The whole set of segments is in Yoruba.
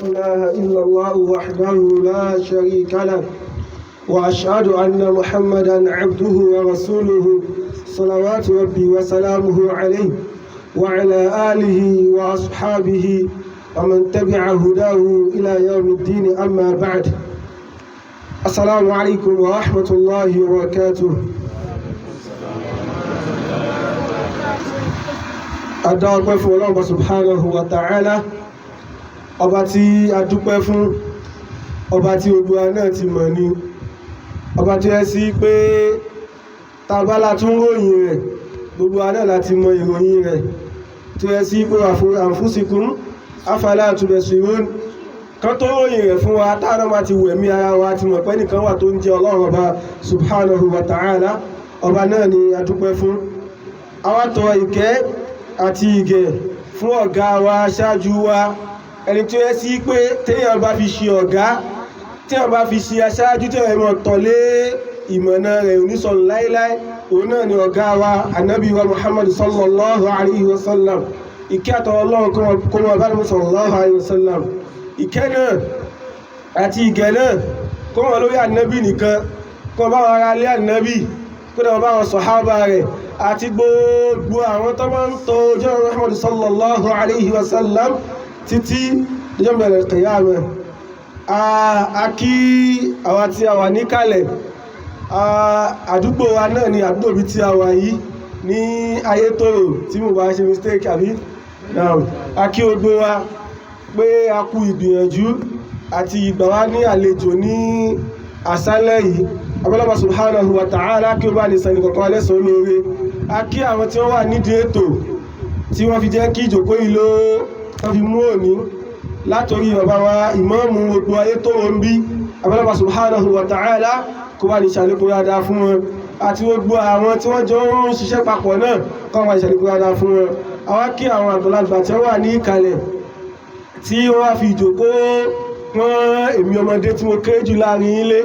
إله إلا الله وحده لا شريك له وأشهد أن محمدا عبده ورسوله صلوات ربي وسلامه عليه وعلى آله وأصحابه ومن تبع هداه إلى يوم الدين أما بعد. السلام عليكم ورحمة الله وبركاته. Adáwọ̀pẹ́ fún Ọlọ́run subhanahu wa ta'ala, ọba tí a dúpẹ́ fún, ọba tí Olúwa náà ti mọ̀ ní, ọba tí ẹ sí pé tàbálà tún ròyìn rẹ̀, gbogbo náà láti mọ ìròyìn rẹ̀, tí ẹ sí pé anfusikum afala tubsirun, kan tó ròyìn rẹ̀ fún wa tààrà máa ti wẹ̀mí ara wa ti mọ̀ pé nìkan wà tó ń jẹ́ Ọlọ́run ọba subhanahu wa ta'ala, ọba náà ni a dúpẹ́ fún. Awátọ̀ ìkẹ́ àti ìgẹ̀ fún ọ̀gá wa aṣáájú wa, ẹni tí ó yẹ sí pé téèyàn bá fi ṣe ọ̀gá, téèyàn bá fi ṣe aṣáájú, téèyàn mọ̀ tọ̀lé ìmọ̀nà rẹ̀ onísọ̀nù láíláí, òun náà ni ọ̀gá wa ànábì wa Muhammad sallallahu alayhi wa sallam. Ìkẹ́ àtọ̀rọ̀ Ọlọ́run kó mọ bá Muhammad sallallahu alayhi wa sallam. Ìkẹ́ náà àti ìgẹ̀ náà kó mọ lórí ànábì nìkan, kó bá wọn ará ilé ànábì, kó dẹ̀ bá wọn sàhábà rẹ̀ àti gbogbo àwọn tó máa ń tọ ojú ọ̀rọ̀ Muhammad sallallahu alayhi wa sallam títí díjọ́ bẹ̀rẹ̀ qiyamah. A kí àwa tí a wà níkàlẹ̀, àdúgbò wa náà ni àdúgbò bí tí a wà yìí ní Ayétòrò, tí mo bá ṣe mistake àbí. A kí gbogbo wa pé a kú ìgbìyànjú àti ìgbà wá ní àlejò ní àṣálẹ́ yìí. Abọ́lọ́bà subhanahu wa ta'ala kí ó bá lè sẹ́ni kọ̀kan lẹ́sàn olóore. A kí àwọn tí wọ́n wà nídìí ètò tí wọ́n fi jẹ́ kí ìjòkó ìlò wọ́n fi mú òní látorí bàbá wa ìmáàmù gbogbo Ayétòrò ń bí. Abọ́lọ́bà subhanahu wa ta'ala kó bá lè ṣàlékún dáadáa fún wọn, àti gbogbo àwọn tí wọ́n jọ ń ṣiṣẹ́ papọ̀ náà kó bá lè ṣàlékún dáadáa fún wọn. Àwa kí àwọn àgbàlagbà tí wọ́n wà ní ìkàlẹ̀ tí wọ́n wá fi ìjòkó wọn èmi ọmọdé tí mo kéré jù láàrin ilé,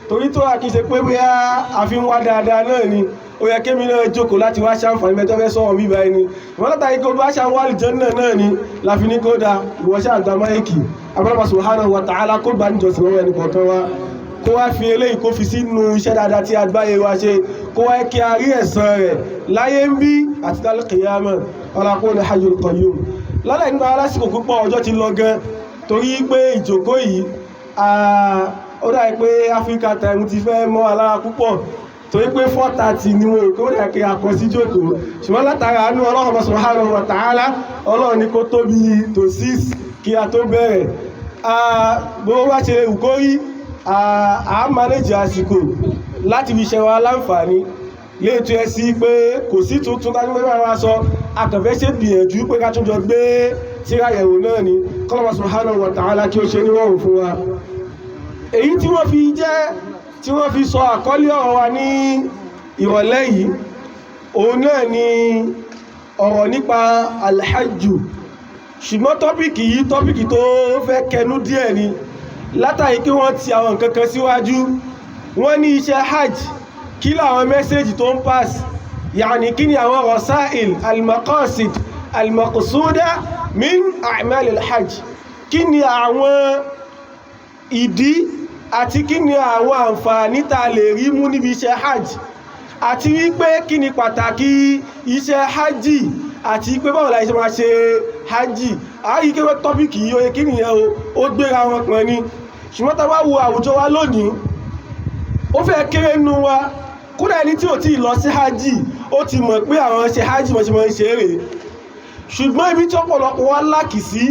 torí tó wà kí ṣe pé bóyá a fi ń wá dáadáa náà ni ó yẹ kémi náà jókòó láti wá ṣàǹfààní mẹ́tọ́ fẹ́ sọ̀rọ̀ bíbá ẹni. Ìwọ́n látàrí kó bá ṣàǹwá àlùjánnà náà ni láfi ní kó da ìwọ́ṣẹ́ àgbà máìkì. Abọ́lọ́bà subhanahu wa ta'ala kó gbà níjọsìn lọ́wọ́ ẹni kọ̀ọ̀kan wa, kó wá fi eléyìí kó fi sínú iṣẹ́ dáadáa tí agbáyé wa ṣe, kó wá kí a rí ẹ̀san rẹ̀ láyé ń bí àti lálùkìyámọ̀ ọlápọ̀ ní hayyul qayyum. Lálẹ́ nígbà lásìkò púpọ̀ ọjọ́ ti lọ gan, torí pé ìjòkó yìí ó dáa pé Africa time ti fẹ́ mọ́ alára púpọ̀, torí pé 4:30 ni mo rò pé ó dáa kí a kọ sí jókòó, ṣùgbọ́n látara àánú Ọlọ́run subhanahu wa ta'ala, Ọlọ́run ní kó tóbi tó 6 kí a tó bẹ̀rẹ̀. Bó wá ṣe wù kó rí, a manage àsìkò láti fi ṣe wa láǹfààní léètò ẹ sí pé kò sí tuntun ká nígbà wá sọ, akànfẹ́ ṣe gbìyànjú pé ká tún jọ gbé tíráyẹ̀wò náà ni kọ́lọ́wọ́ subhanahu wa ta'ala kí ó ṣe níwọ̀n fún wa. Èyí tí wọ́n fi sọ àkọ́lé ọ̀rọ̀ wa ní ìrọ̀lẹ́ yìí, òun náà ni ọ̀rọ̀ nípa alhajju, ṣùgbọ́n tọ́pìkì tó fẹ́ kẹnu díẹ̀ ni, látàrí kí wọ́n ti àwọn nǹkan kan síwájú. Wọ́n ní iṣẹ́ hajj kí láwọn mẹ́sẹ́jì tó ń pass, yàní kí ni àwọn rasail al-maqasid al-maqsuda min a'mal al-hajj, kí ni àwọn ìdí àti kí ni àwọn àǹfààní tá lè rí mú níbi iṣẹ́ hajj, àti wípé kí ni pàtàkì iṣẹ́ hajj, àti pé báwo la ṣe máa ṣe hajj. Àárí kí wọ́n tọ́pìkì yìí oye kí nìyẹn ó gbéra wọn pọ̀ ni, ṣùgbọ́n tá bá wo àwùjọ wa lónìí, ó fẹ́ kéré nínú wa, kódà ẹni tí ò tí lọ sí hajj ó ti mọ̀ pé àwọn ṣe hajj mọ̀ ṣe mọ̀ ń ṣe rè. Ṣùgbọ́n ibi tí ọ̀pọ̀lọpọ̀ wa lákì sí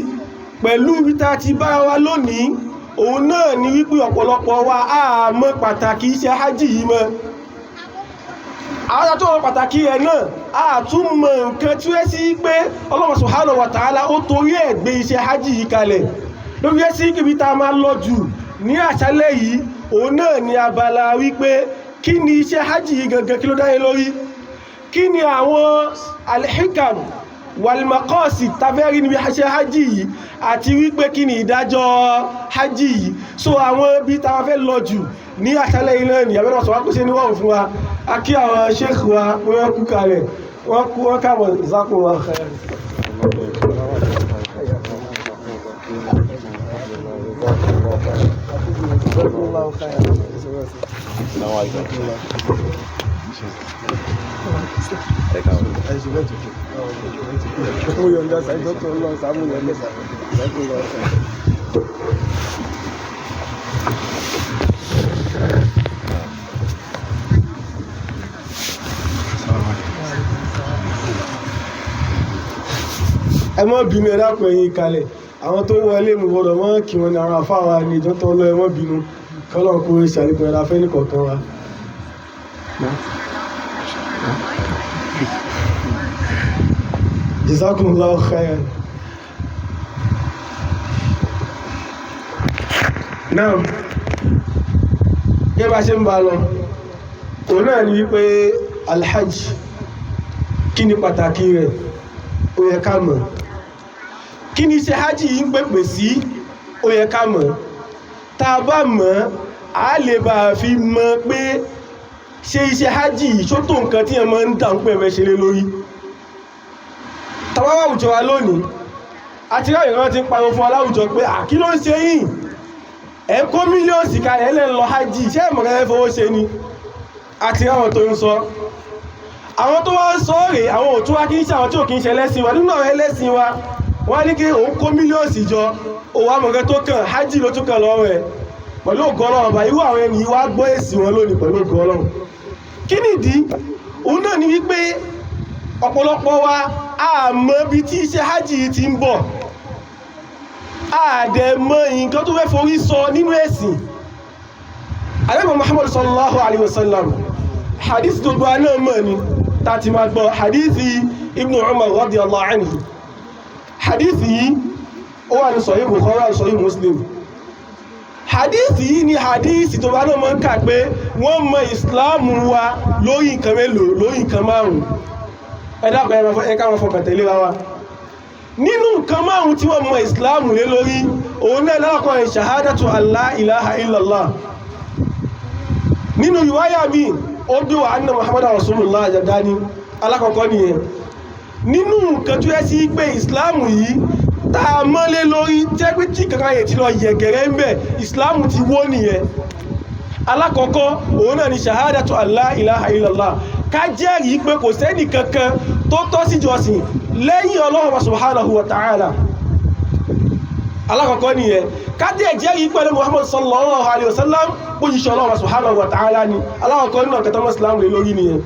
pẹ̀lú ibi tá ti bára wa lónìí, òun náà ni wípé ọ̀pọ̀lọpọ̀ wa á mọ̀ pàtàkì iṣẹ́ hajj yìí mọ́. Àwọn tó mọ̀ pàtàkì ẹ̀ náà á tún mọ̀ nǹkan tí ó sí pé Ọlọ́run subhanahu wa ta'ala ó torí ẹ̀ gbé iṣẹ́ hajj yìí kalẹ̀. Lórí ẹ́ sí ibi tá máa lọ jù ní àṣálẹ́ yìí, òun náà ni abala wípé kí ni iṣẹ́ hajj yìí gangan, kí ló dáyé lórí, kí ni àwọn al-hikam wal-maqasid tafẹ́rí níbi iṣẹ́ hajj yìí, àti wípé kí ni ìdájọ́ hajj yìí. So àwọn bí ta fẹ́ lọ jù ní àṣálẹ́ ilẹ̀ ni àbẹ́rẹ́ ọ̀sọ̀ wá kó ṣe níwọ̀n fún wa. A kí àwọn sheikh wa wọ́n kú kalẹ̀, wọ́n káwọn ìzákùn wa khairan. ẹ má bínú ẹ dákun ẹ̀yin kalẹ̀ àwọn tó wọlé mú gbọdọ̀ mọ́ kí wọn ní àwọn afáwa ní ìjọ tó lọ ẹ má bínú kọ́lọ̀ kó ṣàlékún ẹ̀rọ afẹ́ nìkọ̀ọ̀kan wa. Jazakumullahu khairan. Náà gẹ́gẹ́ bá ṣe ń bá lọ òun náà ni wípé alhajj kí ni pàtàkì rẹ̀ ó yẹ ká mọ̀. Kí ni iṣẹ́ hajj yìí ń pèpè sí ó yẹ ká mọ̀. Tá a bá mọ̀ á lè bá a fi mọ̀ pé ṣe iṣẹ́ hajj yìí ṣó tó nǹkan tí ẹ máa ń dà ń pè mẹ́ ṣe lé lórí. Tàwa àwùjọ wa lónìí àti ráyè rán ti ń pariwo fún aláwùjọ pé kí ló ń ṣe yìí ẹ kó mílíọ̀nù kalẹ̀ ẹ lẹ́ ń lọ hajj ṣé ìmọ̀ràn fowó ṣe ni àti ráwọn tó ń sọ. Àwọn tó wá ń sọ rèé àwọn òtún wá kí ń ṣe àwọn tí ò kí ń ṣe ẹlẹ́sìn wa nínú àwọn ẹlẹ́sìn wa wọ́n ní kí òun kó mílíọ̀nù jọ òun àmọ̀gẹ́ tó kàn hajj ló tún kàn lọ́wọ́ ẹ̀ pẹ̀lú ògo Ọlọ́run ọba irú àwọn ẹni wá gbọ́ èsì wọn lónìí pẹ̀lú ògo Ọlọ́run. Kí nìdí òun náà ni wípé ọ̀pọ̀lọpọ̀ wa a mọ̀ bí tí iṣẹ́ hajj yìí ti ń bọ̀ a dẹ̀ mọ̀ nǹkan tó fẹ́ forí sọ nínú ẹ̀sìn. Ànábì Muhammad sallallahu alayhi wa sallam hadith tó gba náà mọ̀ ni tàti máa gbọ́ hadithi Ibn Umar radiyallahu anhu. Hadithi yìí ó wà ní Sahih Bukhari àti Sahih Muslim. Hadithi yìí ni hadithi tó bá náà mọ́ ń kà pé wọ́n mọ ìsìláàmù wa lórí nǹkan mélòó lórí nǹkan márùn-ún. Ẹ̀dàpọ̀ ẹ̀ká wọn fọkàn tẹ̀lé wa. Nínú nǹkan márùn-ún tí wọ́n mọ ìsìláàmù lé lórí òun náà lákọ̀ọ́ ẹ̀ shahadatu Allah ilaha illallah. Nínú riwaya mi ó dé wa anna Muhammadu Rasulullah àjàdání alákọ̀ọ́kọ́ nìyẹn. Nínú nǹkan tó yẹ sí pé ìsìláàmù yìí tá a mọ́lé lórí jẹ́ pé tí kankan yẹ ti lọ yẹ̀gẹ̀rẹ́ ń bẹ̀ ìsìláàmù ti wó nìyẹn. Alákọ̀ọ́kọ́ òun náà ni shahadatu Allah ilaha illallah ká jẹ́rìí pé kò sẹ́ni kankan tó tọ́ sí jọ́sìn lẹ́yìn Ọlọ́hun subhanahu wa ta'ala. Alákọ̀ọ́kọ́ nìyẹn ká dẹ̀ jẹ́rìí pé Muhammad sallallahu alayhi wa sallam bójíṣẹ́ Ọlọ́hun subhanahu wa ta'ala ni alákọ̀ọ́kọ́ nínú ọ̀kẹ́tọ́ mọ́sílámù lè lórí nìyẹn.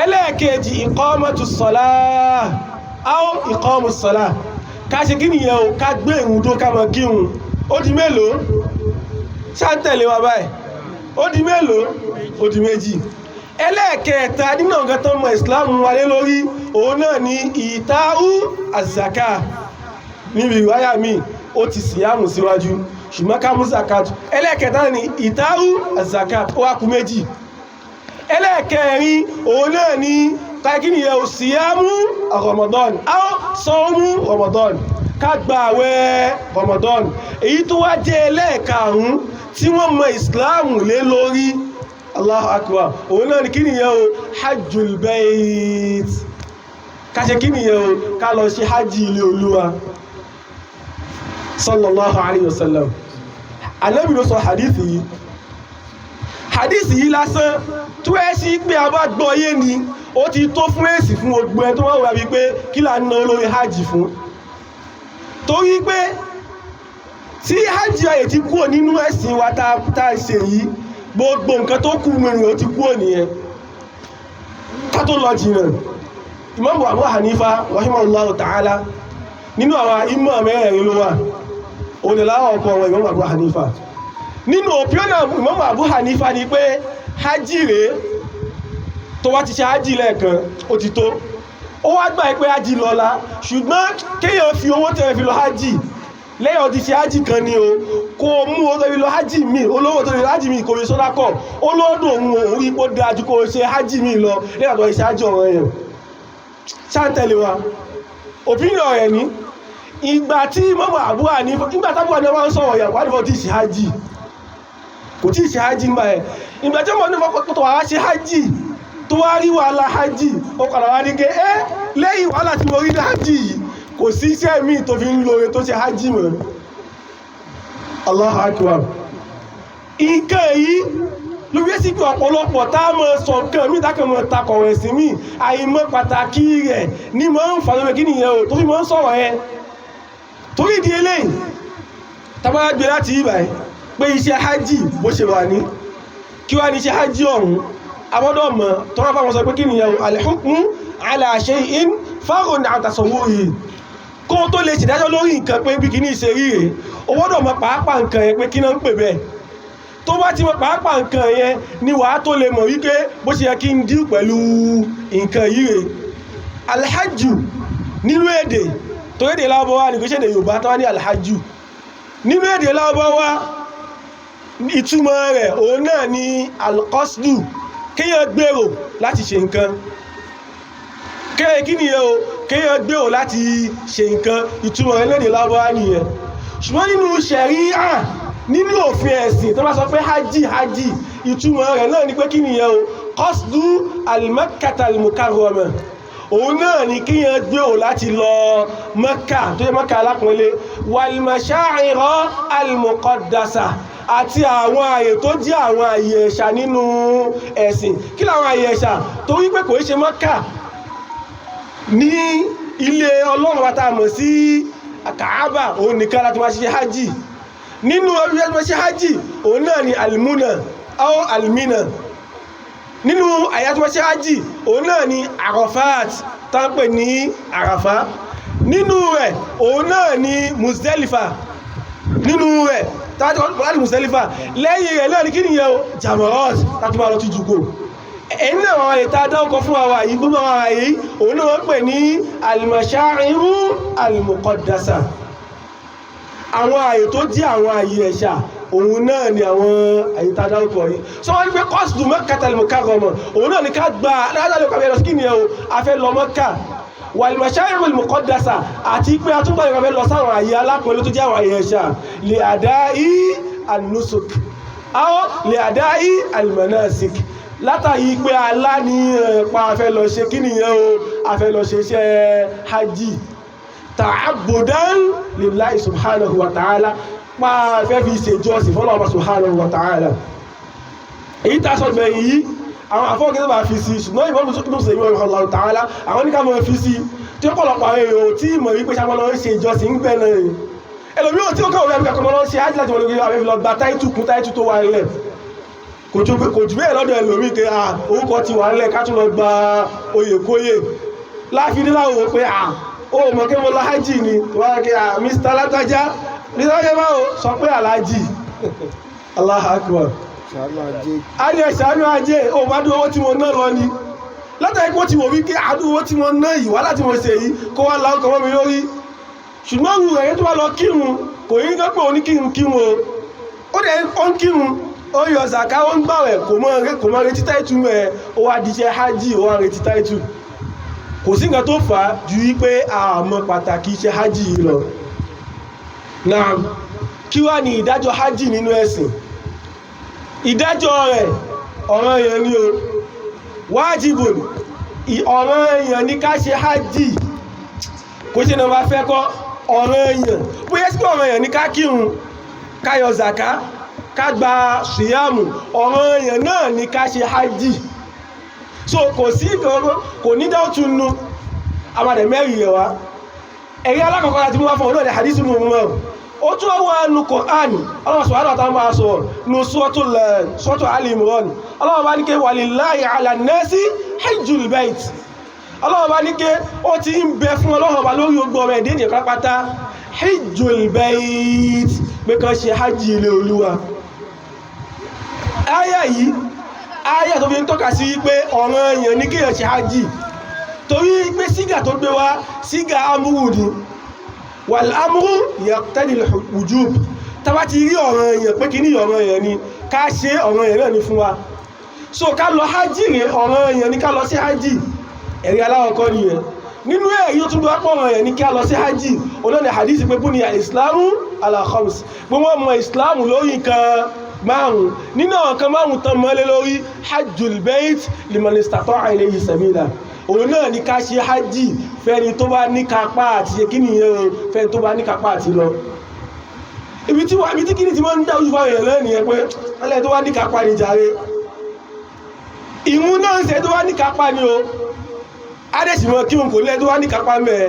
Ẹlẹ́ẹ̀kejì iqamatu salah aw iqamus salah ká ṣe kí nìyẹn o ká gbé ìrun dó ká mọ kírun ó di mélòó ṣáńtẹ̀lé wa báyìí ó di mélòó ó di méjì. Ẹlẹ́ẹ̀kẹta nínú ọ̀gá tó mọ ìsìláàmù wa lé lórí òun náà ni ìtaú àzàká níbi ìwáyà mi ó ti síyàmù síwájú ṣùgbọ́n ká mú zakatu. Ẹlẹ́ẹ̀kẹta ni ìtaú àzàká ó wá kù méjì. Ẹlẹ́ẹ̀kẹrin òun náà ni káàkiri yẹ ò síyàmù Ramadan áó sọ́ọ̀mù Ramadan ká gba àwẹ̀ Ramadan. Èyí tó wá jẹ́ ẹlẹ́ẹ̀karùn-ún tí wọ́n mọ ìsìláàmù lé lórí Allahu akbar òun náà ni kí nìyẹn o hajjul bayt ká ṣe kí nìyẹn o ká lọ ṣe hajji ilé Olúwa sallallahu alayhi wa sallam. Ànábì ló sọ hadithi yìí lásán tó ẹ́ sí pé a bá gbọ́ yé ni ó ti tó fún èsì fún gbogbo ẹ tó wọ́n wà wípé kí là ń ná olórí hajj fún. Torí pé tí hajj ayè ti kúrò nínú ẹ̀sìn wa tá a ṣe yìí gbogbo nǹkan tó kú mìíràn ó ti kúrò nìyẹn. Ká tó lọ jìnnà Imam Abu Hanifa rahimahullahu ta'ala nínú àwọn ìmọ̀ mẹ́rin ló wà òun ni láwọn ọkọ̀ wọn Imam Abu Hanifa. Nínú òpíọ́nà Imam Abu Hanifa ni pé hajj rèé tó wá ti ṣe hajj lẹ́ẹ̀kan ó ti tó ó wá gbà pé hajj lọ́la ṣùgbọ́n kéèyàn fi owó tẹ́rẹ fi lọ hajj lẹ́yìn ó ti ṣe hajj kan ni o kó mú owó tẹ́rẹ fi lọ hajj mi olówó tẹ́rẹ fi lọ hajj mi kò rí sọ́dá kọ̀ olóòdùn òun rí pó dájú kó ṣe hajj mi lọ lẹ́yìn àtọ́ ìṣe hajj ọ̀rọ̀ yẹn ṣáńtẹ̀lé wa opinion rẹ̀ ní ìgbà tí Imam Abu Hanifa nígbà tábù àná máa ń sọ̀rọ̀ yẹn wà nífọ̀ tí ì ṣe hajj kò tí ì ṣe hajj ńgbà ẹ̀ ìgbà tí wọ́n nífọ̀ tó wà ṣe hajj tó wá rí wàhálà hajj ó kàrà wá ní ké lẹ́yìn wàhálà tí mo rí hajj yìí kò sí iṣẹ́ míì tó fi ń lóore tó ṣe hajj mọ́ Allahu akbar. Nǹkan yìí ló bí sí pé ọ̀pọ̀lọpọ̀ tá a mọ̀ sọ nǹkan mí dákẹ́ mọ̀ takọ̀ ẹ̀sìn mí àìmọ̀ pàtàkì rẹ̀ ní mọ̀ ń fàlọ́ kí nìyẹn o tó fi mọ̀ ń sọ̀rọ̀ ẹ torí di eléyìí tàbá gbé láti ibà pé iṣẹ́ hajj bó ṣe wà ní kí wá ní iṣẹ́ hajj ọ̀hún abọ́dọ̀ mọ̀ tọ́rọ fáwọn sọ pé kí nìyẹn o al-hukmu ala shay'in far'un 'an tasawwurihi kó tó lè ṣèdájọ́ lórí nǹkan pé bí kìíní ṣe rí rèé o gbọ́dọ̀ mọ̀ pàápàá nǹkan yẹn pé kí náà ń pè bẹ́ẹ̀ tó bá ti mọ̀ pàápàá nǹkan yẹn ni wàá tó lè mọ̀ wípé bó ṣe yẹ kí n díù pẹ̀lú nǹkan yìí rèé alhajju nínú èdè tó èdè Lárúbáwá ní kò ṣe èdè Yorùbá tó wá ní alhajju nínú èdè Lárúbáwá ìtumọ̀ rẹ̀ òun náà ni alqasdu kéèyàn gbèrò láti ṣe nǹkan kí nìyẹn o kéèyàn gbèrò láti ṣe nǹkan ìtumọ̀ rẹ̀ lédè Lárúbáwá nìyẹn ṣùgbọ́n nínú ṣẹ̀ríà nínú òfin ẹ̀sìn tó bá sọ pé hajj ìtumọ̀ rẹ̀ náà ni pé kí nìyẹn o qasdu al-Makkata al-Mukarrama òun náà ni kíyàn gbèrò láti lọ Mẹ́kà tó yẹ Mẹ́kà alápọ̀nlé wal masha'ira al-muqaddasa àti àwọn àyè tó jẹ́ àwọn àyè ẹ̀ṣà nínú ẹ̀sìn kí láwọn àyè ẹ̀ṣà tó wípé kò ṣe Mẹ́kà ní ilé Ọlọ́run wa tá a mọ̀ sí Kaaba òun nìkan láti máa ṣe hajj nínú ọdún yẹn tó ṣe hajj òun náà ni almuna aw almina nínú àyà tó ṣe hajj òun náà ni Arafat tá ń pè ní Àràfá nínú rẹ̀ òun náà ni Muzdalifa nínú rẹ̀ tàbí láti Muzdalifa lẹ́yìn rẹ̀ náà ni kí nìyẹn o Jamarat láti máa lọ tí jùgbò ẹ̀yìn náà wọ́n lè ta dáńkọ fún àwa yìí gbogbo àwa yìí òun náà wọ́n pè ní al-masha'iru al-muqaddasa àwọn àyè tó jẹ́ àwọn àyè ẹ̀ṣà òun náà ni àwọn àyè tá a dáńkọ yìí sọ wọ́n ní pé qasdu Makkata al-Mukarrama òun náà ni ká gba aláàlẹ́ ọkọ̀ abẹ́rẹ́ sí kí nìyẹn o a fẹ́ lọ Mẹ́kà wal masha'iru al-muqaddasa àti pé a tún gbàgbé lọ sáwọn àyè alápẹ̀lẹ́ tó jẹ́ àwọn àyè ẹ̀ṣà li ada'i an-nusuk aw li ada'i al-manasik látàrí pé alá ní ẹ̀pá afẹ́ lọ ṣe kí nìyẹn o afẹ́ lọ ṣe iṣẹ́ hajj ta'abbudan lillahi subhanahu wa ta'ala pa afẹ́ fi ṣe jọ́sìn fọ́lọ́wọ́ subhanahu wa ta'ala èyí tá sọ gbẹ̀yìn yìí àwọn afọ́gẹ́ tó bá fi sí ṣùgbọ́n ìbọn tó ṣe ìwọ̀n Allah ta'ala àwọn ní ká mọ̀ fi sí tí ó pọ̀lọpọ̀ àwọn èèyàn tí mọ̀ wípé sábà lọ ṣe ìjọsìn ń gbẹ̀ náà ẹlòmí ò tí ó kọ̀wé ẹ̀mí kankan lọ ṣe hajj láti wọlé afẹ́ fi lọ gba táìtù kún táìtù tó wà nílẹ̀ kò jù bẹ́ẹ̀ lọ́dọ̀ ẹlòmí pé orúkọ ti wà nílẹ̀ ká tún lọ gba oyè kóyè láàfin níláwò pé ó mọ̀ kí wọ́n lọ hajj ni wọ́n kí Mr. Lágbájá Mr. Lágbájá sọ pé aláàjì Allahu Akbar a ní ẹ̀ṣánú ajé o bá dúró owó tí wọ́n náà lọ ní látàrí pé ó ti wò wí kí àdúró tí wọ́n náà yìí wá láti wọ́n ṣe yìí kó wá láwọ́ kọmọ́ mi lórí ṣùgbọ́n rú ẹ̀yẹ́ tó wá lọ kírun kò yí gẹ́pẹ́ oníkírun ó dẹ̀ ó ń kírun ó yọ zaka ó ń gbàwẹ̀ kò mọ́ retí táìtù mẹ́ ó wá díṣẹ́ hajj ó wá retí táìtù kò sí nǹkan tó fà á ju wípé àmọ́ pàtàkì iṣẹ́ hajj yìí lọ náà kí wá ní ìdájọ́ hajj nínú ẹ̀sìn ìdájọ́ rẹ̀ ọ̀ràn èèyàn ni o wájibun ọ̀ràn èèyàn ní ká ṣe hajj kò ṣe náà máa fẹ́ kọ́ ọ̀ràn èèyàn bóyá sí ọ̀ràn èèyàn ní ká kírun ká yọ zaka ká gba ṣìyàmù ọ̀ràn èèyàn náà ní ká ṣe hajj so kò sí kò ní dáútún nú amadẹ̀ mẹ́rin rẹ̀ wá ẹ̀rí alákọ̀ọ́kọ́ láti mú wá fún ọ̀nà hadith mú mọ́ ó tún wá nù Kùránì Allah subhanahu wa ta'ala máa sọ nù Suratu Ali Imran Allah bá ní ké walillahi ala nasi hajjul bayt Allah bá ní ké ó ti ń bẹ fún Ọlọ́run bá lórí ogbó ọmọ ẹ̀dẹ́ ní pápátá hajjul bayt pé kan ṣe hajj ilé Olúwa áyà yìí áyà tó fi ń tọ́ka sí pé ọ̀ràn èèyàn ní kéèyàn ṣe hajj torí pé sígà tó gbé wá sígà amúrù ni wal amru yaqtadi al-wujub tàbá ti rí ọ̀ràn èèyàn pé kí ní ọ̀ràn èèyàn ni ká ṣe ọ̀ràn èèyàn náà ní fún wa so ká lọ hajj rẹ̀ ọ̀ràn èèyàn ní ká lọ sí hajj ẹ̀rí aláwọ̀kọ́ nìyẹn nínú èyí ó tún bí wá pọ̀ ọ̀ràn èèyàn ní ká lọ sí hajj olóòdì hadith pé bú ni al-islamu ala khams gbogbo ọmọ islam lórí nǹkan márùn nínú àwọn kan márùn tán mọ́lé lórí hajjul bayt liman istata'a ilayhi sabila òun náà ní ká ṣe hajj fẹ́ni tó bá ní kápá àti ṣe kí nìyẹn o fẹ́ni tó bá ní kápá àti lọ ibi tí kí ní ti máa ń dá ojú fáwọn èèyàn lẹ́nìí ẹ pé ẹlẹ́ tó wá ní kápá ní jàre ìmú náà ń ṣe tó wá ní kápá ní o adẹ́sì mọ́ kí wọn kò lẹ́ tó wá ní kápá mẹ́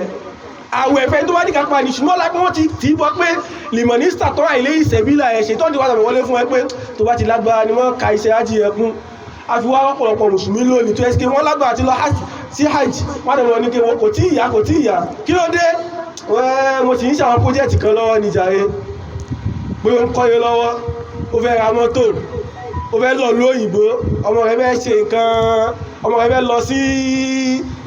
àwọ̀ ẹ̀fẹ́ tó wá ní kápá ní ṣùgbọ́n lápẹ́ wọ́n ti bọ́ pé lìmọ̀nísítà tó wà ilé ìṣẹ̀bílà ẹ̀ ṣe tó ti wá tàbí wọlé fún ẹ pé tó bá ti lágbára ni wọ́n ka iṣẹ́ ájì ẹkún àfiwá ọ̀pọ̀lọpọ̀ mùsùlùmí lónìí tó ẹ́sì kí wọ́n lágbára ti lọ sí hajj wọ́n dẹ̀ wọ́n ní kí wọ́n kò tí ìyá kí ló dé mo sì ń ṣàwọn pọ́jẹ́ẹ̀tì kan lọ́wọ́ ní jàre pé ó ń kọ́yé lọ́wọ́ ó fẹ́ ra mọ́tò ó fẹ́ lọ lóyìnbó ọmọ rẹ̀ fẹ́ ṣe nǹkan ọmọ rẹ̀ fẹ́ lọ sí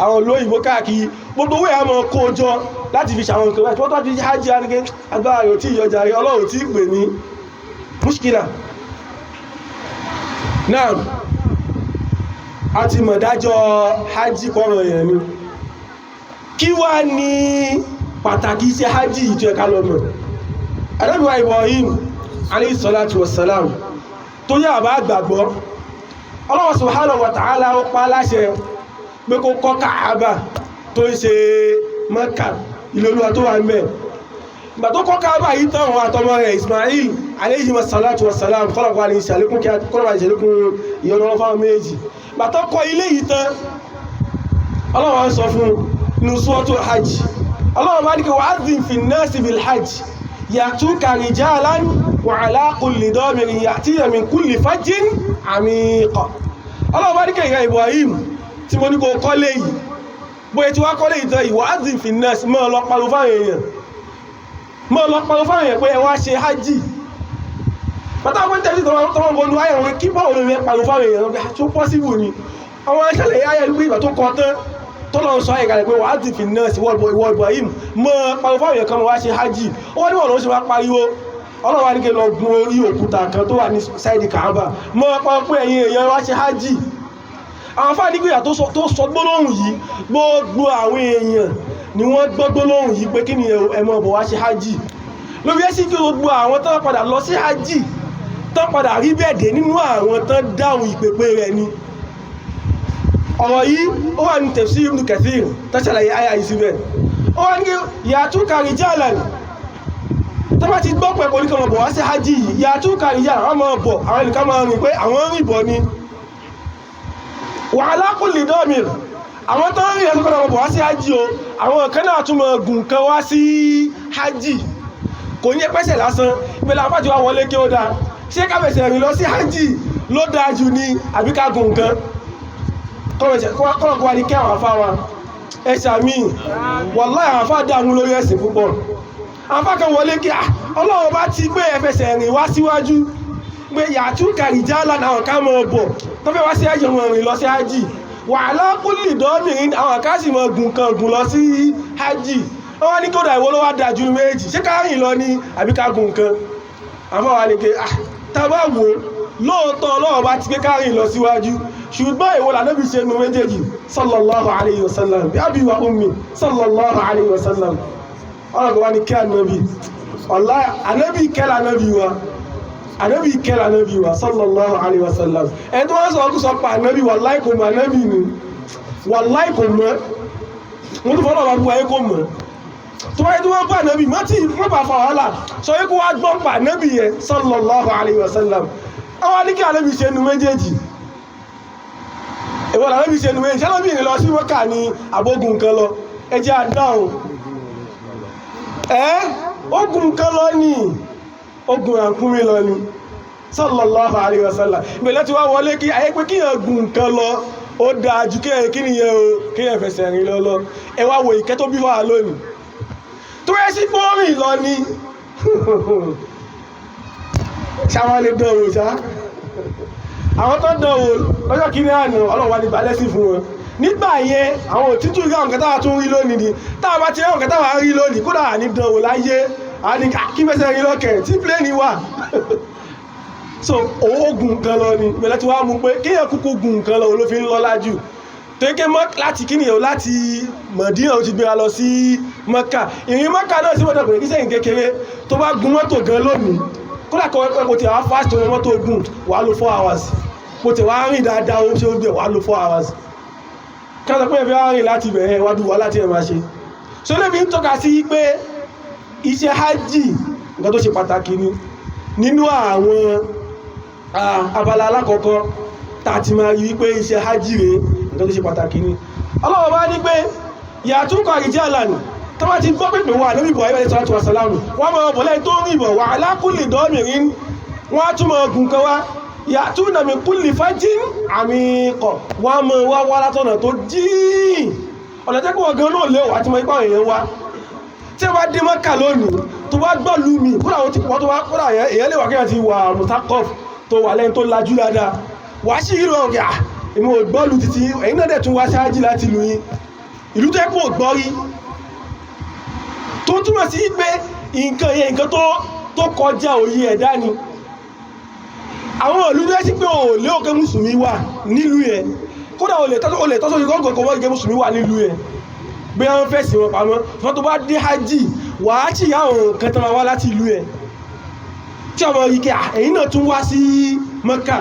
àwọn lóyìnbó káàkiri gbogbo owó ẹ̀ mọ́ kó jọ láti fi ṣàwọn nǹkan láti wọ́n tó fi hajj arige agbára rẹ̀ ò tí ìyọjà rẹ̀ ọlọ́run tí pè ní mushkila náà a ti mọ̀ dájọ́ hajj kọ́rọ̀ èèyàn ni kí wá ní pàtàkì iṣẹ́ hajj ìjọ ẹ̀ká lọ́mọ Ànábì wa Ibrahim alayhi salatu wassalam tó yà bá gbàgbọ́ Allah subhanahu wa ta'ala ó pa láṣẹ pé kó kọ́ Káàbà tó ń ṣe Mẹ́kà ìlúlúwa tó wà ń bẹ̀ ìgbà tó kọ́ Káàbà yìí tán wọn àtọmọ rẹ̀ Ismail alayhi salatu wassalam kọ́lọ̀kọ́ ní ìṣàlékún ìyọ̀nà fáwọn méjì ìgbà tó kọ́ ilé yìí tán Allah sọ fún nusratu hajj Allah bá ní kí wa'adhin fin nasi bil hajj ya'tuka rijalan wa 'ala kulli damirin ya'tina min kulli fajjin 'amiq. Allah bá ní kí ìrẹ́ Ibrahim tí mo ní kó kọ́lé yìí bóyẹ tí wá kọ́lé yìí tán wa'adhin fin nas mọ́ lọ pariwo fáwọn èèyàn pé ẹ wá ṣe hajji pátá wọ́n tẹ́lẹ̀ tọ́wọ́n bọ́nu ayẹ̀wọ̀n kí báwọn olórin pariwo fáwọn èèyàn tó pọ́síbù ni àwọn aṣẹ́lẹ̀ ayẹ̀wọ̀n ìgbà tó kọ́ tán tọ́lọ̀ ń sọ ayẹ̀kalẹ̀ pé wàá ti fi náà sí ìwọ̀ Ibrahim mọ́ pariwo fáwọn èèyàn kan wá ṣe hajji ó wọ́n ní wọ́n ló ṣe wá pariwo ọlọ́wà ní kí lọ gun orí òkúta kan tó wà ní sáìdì Kaaba mọ́ pariwo pé ẹ̀yin èèyàn wá ṣe hajji àwọn fáà nígbìyà tó sọ gbólóhùn yìí gbogbo àwọn èèyàn ni wọ́n gbọ́ gbólóhùn yìí pé kí ni ẹmọ bọ̀ wá ṣe hajji lórí ẹ́sì kí gbogbo àwọn tán padà lọ sí hajji tán padà rí bẹ́ẹ̀dẹ̀ nínú àwọn tán dáhùn ìpèpè rẹ̀ ni ọ̀rọ̀ yìí ó wà ní tafsir Ibn Kathir tàṣàlàyé àyà yìí síbẹ̀ ó wà ní ya'tuka rijalan tó bá ti gbọ́ pẹ̀pọ̀ oníkan ọ̀bọ̀ wá sí hajji yìí ya'tuka rijalan wọ́n máa bọ̀ àwọn ẹnìkan máa rìn pé àwọn rìn bọ̀ ni wa 'ala kulli damir àwọn tó ń rí ẹ̀sùn kọ́nà ọ̀bọ̀ wá sí hajji o àwọn kan náà tún máa gùn kan wá sí hajji kò ní pẹ́sẹ̀ lásán ìpele àpájú wa wọlé kí ó dáa ṣé ká fẹsẹ̀ rìn lọ sí hajji ló dáa jù ní àbí ká gùn kan kọ́lọ̀kọ́ wa ní kí àwọn afá wa ẹ̀ṣà míì wallahi àwọn afá dáhùn lórí ẹ̀sìn púpọ̀ àwọn afá kan wọlé kí Ọlọ́run bá ti gbé ẹfẹsẹ̀ rìn wá síwájú pé ya'tuka rijalan àwọn ká mọ̀ bọ̀ tó fẹ́ wá sí hajji wọn rìn lọ sí hajji wa 'ala kulli damirin àwọn ká sì mọ̀ gùn kan gùn lọ sí hajji wọ́n wá ní kódà ìwọ ló wá dáa jù méjì ṣé ká rìn lọ ní àbí ká gùn kan àmọ́ wà ní pé tàbá wò lóòótọ́ Ọlọ́run bá ti gbé ká rìn lọ síwájú ṣùgbọ́n ìwọ l'Ànábì ṣe nù méjèèjì sallallahu alayhi wa sallam bí abi wa ummi sallallahu alayhi wa sallam ọlọ́gbọ̀n wá ní kí Ànábì wallahi Ànábì kẹ́lá Ànábì wa sallallahu alayhi wa sallam ẹni tó wọ́n sọ ọkùn sọ pa Ànábì wallahi kò mọ̀ Ànábì ni wallahi kò mọ̀ wọ́n tó fọ́nà ọ̀bá kò mọ̀ tó wáyé tó wọ́n bá Ànábì mọ́ tí wọ́n bá fa wàhálà sọ yẹ́ kó wá gbọ́n pa Ànábì yẹn sallallahu alayhi wa sallam àwọn ní kí Ànábì ṣe nù méjèèjì ìwọ̀n Ànábì ṣe nù méjèèjì Ànábì lọ sí Mẹ́kà ní àbógun kan lọ ẹjẹ́ àdáhùn ogun kan lọ ní ogun àkúnmí lọ ní sallallahu alayhi wa sallam ìgbẹ̀lẹ́ ti wá wọlé kí ayé pé kíyàn gùn kan lọ ó dáa jù kí nìyẹn o kíyàn fẹsẹ̀ rìn lọ ẹ wá wo ìkẹ́ tó bí wà lónìí tó yẹ sí bọ́ọ̀rìn lọ ní ṣàwọn lè dánwò ṣá àwọn tó dánwò lọ́jọ́ kí ní àná ọlọ́wà ní balẹ́sì fún wọn nígbà yẹn àwọn òtítù rí àwọn kẹtàwà tún rí lónìí ni táà bá ti rí àwọn kẹtàwà rí lónìí kódà ní dánwò láyé àní kí fẹsẹ̀ rí lọ́kẹ̀ tí pléènì wà so oògùn kan lọ ni mẹ́lẹ́ tí wá mú pé kíyàn kúkú gùn kan lọ ló fi ń lọ́lá jù tẹ́kẹ́ láti kí nìyàn láti Mọ̀dínà ó ti gbéra lọ sí Mẹ́kà ìrìn Mẹ́kà náà sí mọ́tò kìí sẹ́yìn kékeré tó bá gun mọ́tò gan lónìí kódà kò tí wá fast wọn mọ́tò gùn wà lò 4 hours kò tí wá rìn dáadáa ó ṣe ó gbé wà lò 4 hours kí wọ́n pẹ́ fẹ́ wá rìn láti bẹ̀rẹ̀ wádùú wá láti ẹ̀mà ṣe so lè fi ń tọ́ka sí pé iṣẹ́ hajji nǹkan tó ṣe pàtàkì ni nínú àwọn abala alákọ̀ọ́kọ́ tàti máa rí wípé iṣẹ́ hajj rẹ̀ nǹkan tó ṣe pàtàkì ni Allah bá ní pé yàtúkọ̀ rijalan tó bá ti gbọ́ pípẹ̀ wà lórí Ibrahim alayhi salatu wa salam wọ́n mọ̀ bọ̀lẹ́ tó rí bọ̀ wa ala kulli damirin wọ́n á túnmọ̀ gùn kan wá ya'tuna min kulli fajjin amiq wọ́n mọ̀ wá látọ̀nà tó jíìn ọ̀nà tẹ́kọ̀ ọ̀gán náà lé wà tí mọ̀ ipá èèyàn wá tí wá dé Mẹ́kà lónìí tó wá gbọ́ lú mi kúrò àwọn tí wọ́n tó wá kúrò èèyàn lè wà kí wọ́n ti wà mùsákọ̀f tó wà lẹ́yìn tó lajú dáadáa wà sí ìlú ọ̀gá ìmọ̀ ògbọ́lù títí ẹ̀yìn náà dẹ̀ tún wá ṣáájì láti lù yín ìlú tó ẹ̀kọ́ ògbọ́rí tó túnmọ̀ sí pé nǹkan yẹn nǹkan tó kọjá òye ẹ̀dá ni àwọn ìlú tó ẹ́sí pé ò lé òkè mùsùlùmí wà nílùú yẹn kódà olè tọ́sọ́ ìgọ́gọ́ kọwọ́ ìgẹ́ mùsùlùmí wà nílùú yẹn bí wọ́n fẹ́ sí wọn pamọ́ wọ́n tó bá dé hajj wà á tí àwọn kan tán wá láti ìlú yẹn tí ọmọ ike ẹ̀yìn náà tún wá sí Mẹ́kà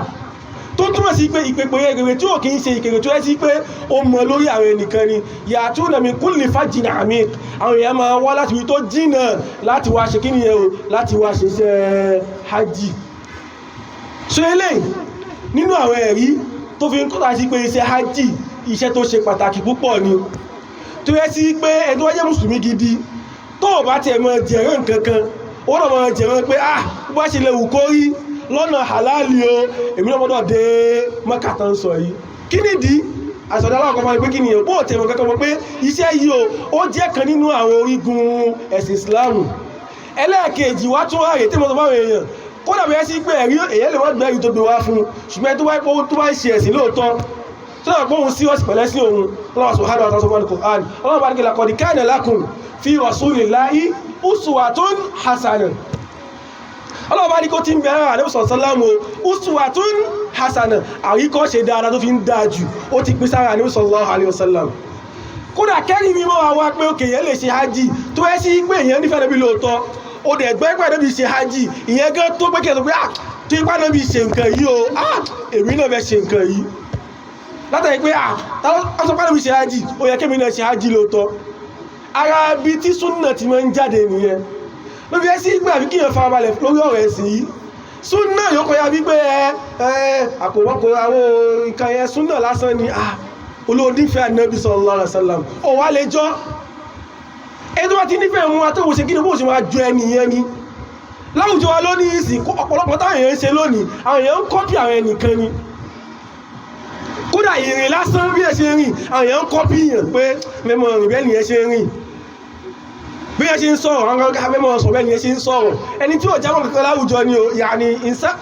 tó túnmọ̀ sí pé ìpèpè ẹgbẹ̀rẹ̀ tí ò kí ń ṣe ìkèrè tó ẹ́ sí pé ó mọ lórí àwọn ẹnìkan ni ya'tuna min kulli fajjin amiq àwọn èèyàn máa wá láti ibi tó jìnà láti wá ṣe kí ni ẹ̀rọ láti wá ṣe iṣẹ́ hajj so eléyìí nínú àwọn ẹ̀rí tó fi ń kọ́ta sí pé iṣẹ́ hajj iṣẹ́ tó ṣe pàtàkì púpọ̀ ni tó yẹ sí pé ẹni tó wá jẹ́ mùsùlùmí gidi tó bá tiẹ̀ mọ jẹ̀rán nǹkankan ó rọ̀ mọ jẹ̀rán pé bó bá ṣe lè wù kó rí lọ́nà halali o èmi náà mọ́dọ̀ dé Mẹ́kà tán sọ yìí kí nìdí àṣọ̀dá aláwọ̀kọ́ fún pé kí ni bó tẹ̀mọ̀ kankan mọ̀ pé iṣẹ́ yìí ó jẹ́ kan nínú àwọn orígun ẹ̀sìn Islamu ẹlẹ́ẹ̀kejì wá tún ráyè tí mo sọ fáwọn èèyàn kódà bẹ́ẹ̀ sí pé ẹ̀rí èyàn lè wọ́n gbẹ̀rí tó gbé wá fún ṣùgbọ́n tó wáyé tó bá ń ṣe ẹ̀sìn lóòótọ́ tó náà pọ́hun sí ọ̀sì pẹ̀lẹ́ sí òun Allah subhanahu wa ta'ala sọ fún Al-Qur'an Allah bá ní laqad kana lakum fi rasulillahi uswatun hasanah Allah bá ní kó tí ń bẹ̀rẹ̀ àdébù sallallahu uswatun hasanah àríkọ́ ṣe dáadáa tó fi ń dáa jù ó ti pín sára àdébù sallallahu alaihi wasallam kódà kẹ́rì mímọ́ wa pé òkè yẹn lè ṣe hajj tó ẹ́ sí pé èèyàn nífẹ̀ẹ́ níbi lóòótọ́ ó dẹ̀ gbẹ́ pẹ́ níbi ṣe hajj ìyẹn gan tó pé kí ẹ sọ pé tó ipá níbi ṣe nǹkan yìí o èmi náà fẹ́ ṣe nǹkan yìí látàrí pé asọ́pá níbi ṣe hajj ó yẹ kémi náà ṣe hajj lóòótọ́ ara bí tí súnà ti máa ń jáde nìyẹn ló fi ẹ́ sí gbà bí kíyàn farabalẹ̀ lórí ọ̀rọ̀ ẹ̀sìn yìí súnà yóò kọjá wípé àkòwọ́kọ̀ àwọn nǹkan yẹn súnà lásán ni olóòdífẹ́ Ànábì sallallahu alaihi wasallam ó wá lè jọ́ ẹni tó bá ti nífẹ̀ẹ́ mú atẹ́wò ṣe kí ní bó ṣe máa jọ ẹni yẹn ni láwùjọ wa lónìí ìsìn ọ̀pọ̀lọpọ̀ táwọn èèyàn ń ṣe lónìí àwọn èèyàn ń kọ́pì àwọn ẹnìkan ni kódà ìrìn lásán bí ẹ ṣe rìn àwọn èèyàn ń kọ́pì yàn pé mẹ́mọ̀ rìn bẹ́ẹ̀ nìyẹn ṣe rìn bí ẹ ṣe ń sọ̀rọ̀ àwọn akẹ́kọ̀ọ́ mẹ́mọ̀ sọ̀rọ̀ bẹ́ẹ̀ nìyẹn ṣe ń sọ̀rọ̀ ẹni tí ò jámọ́ kankan láwùjọ ni yàní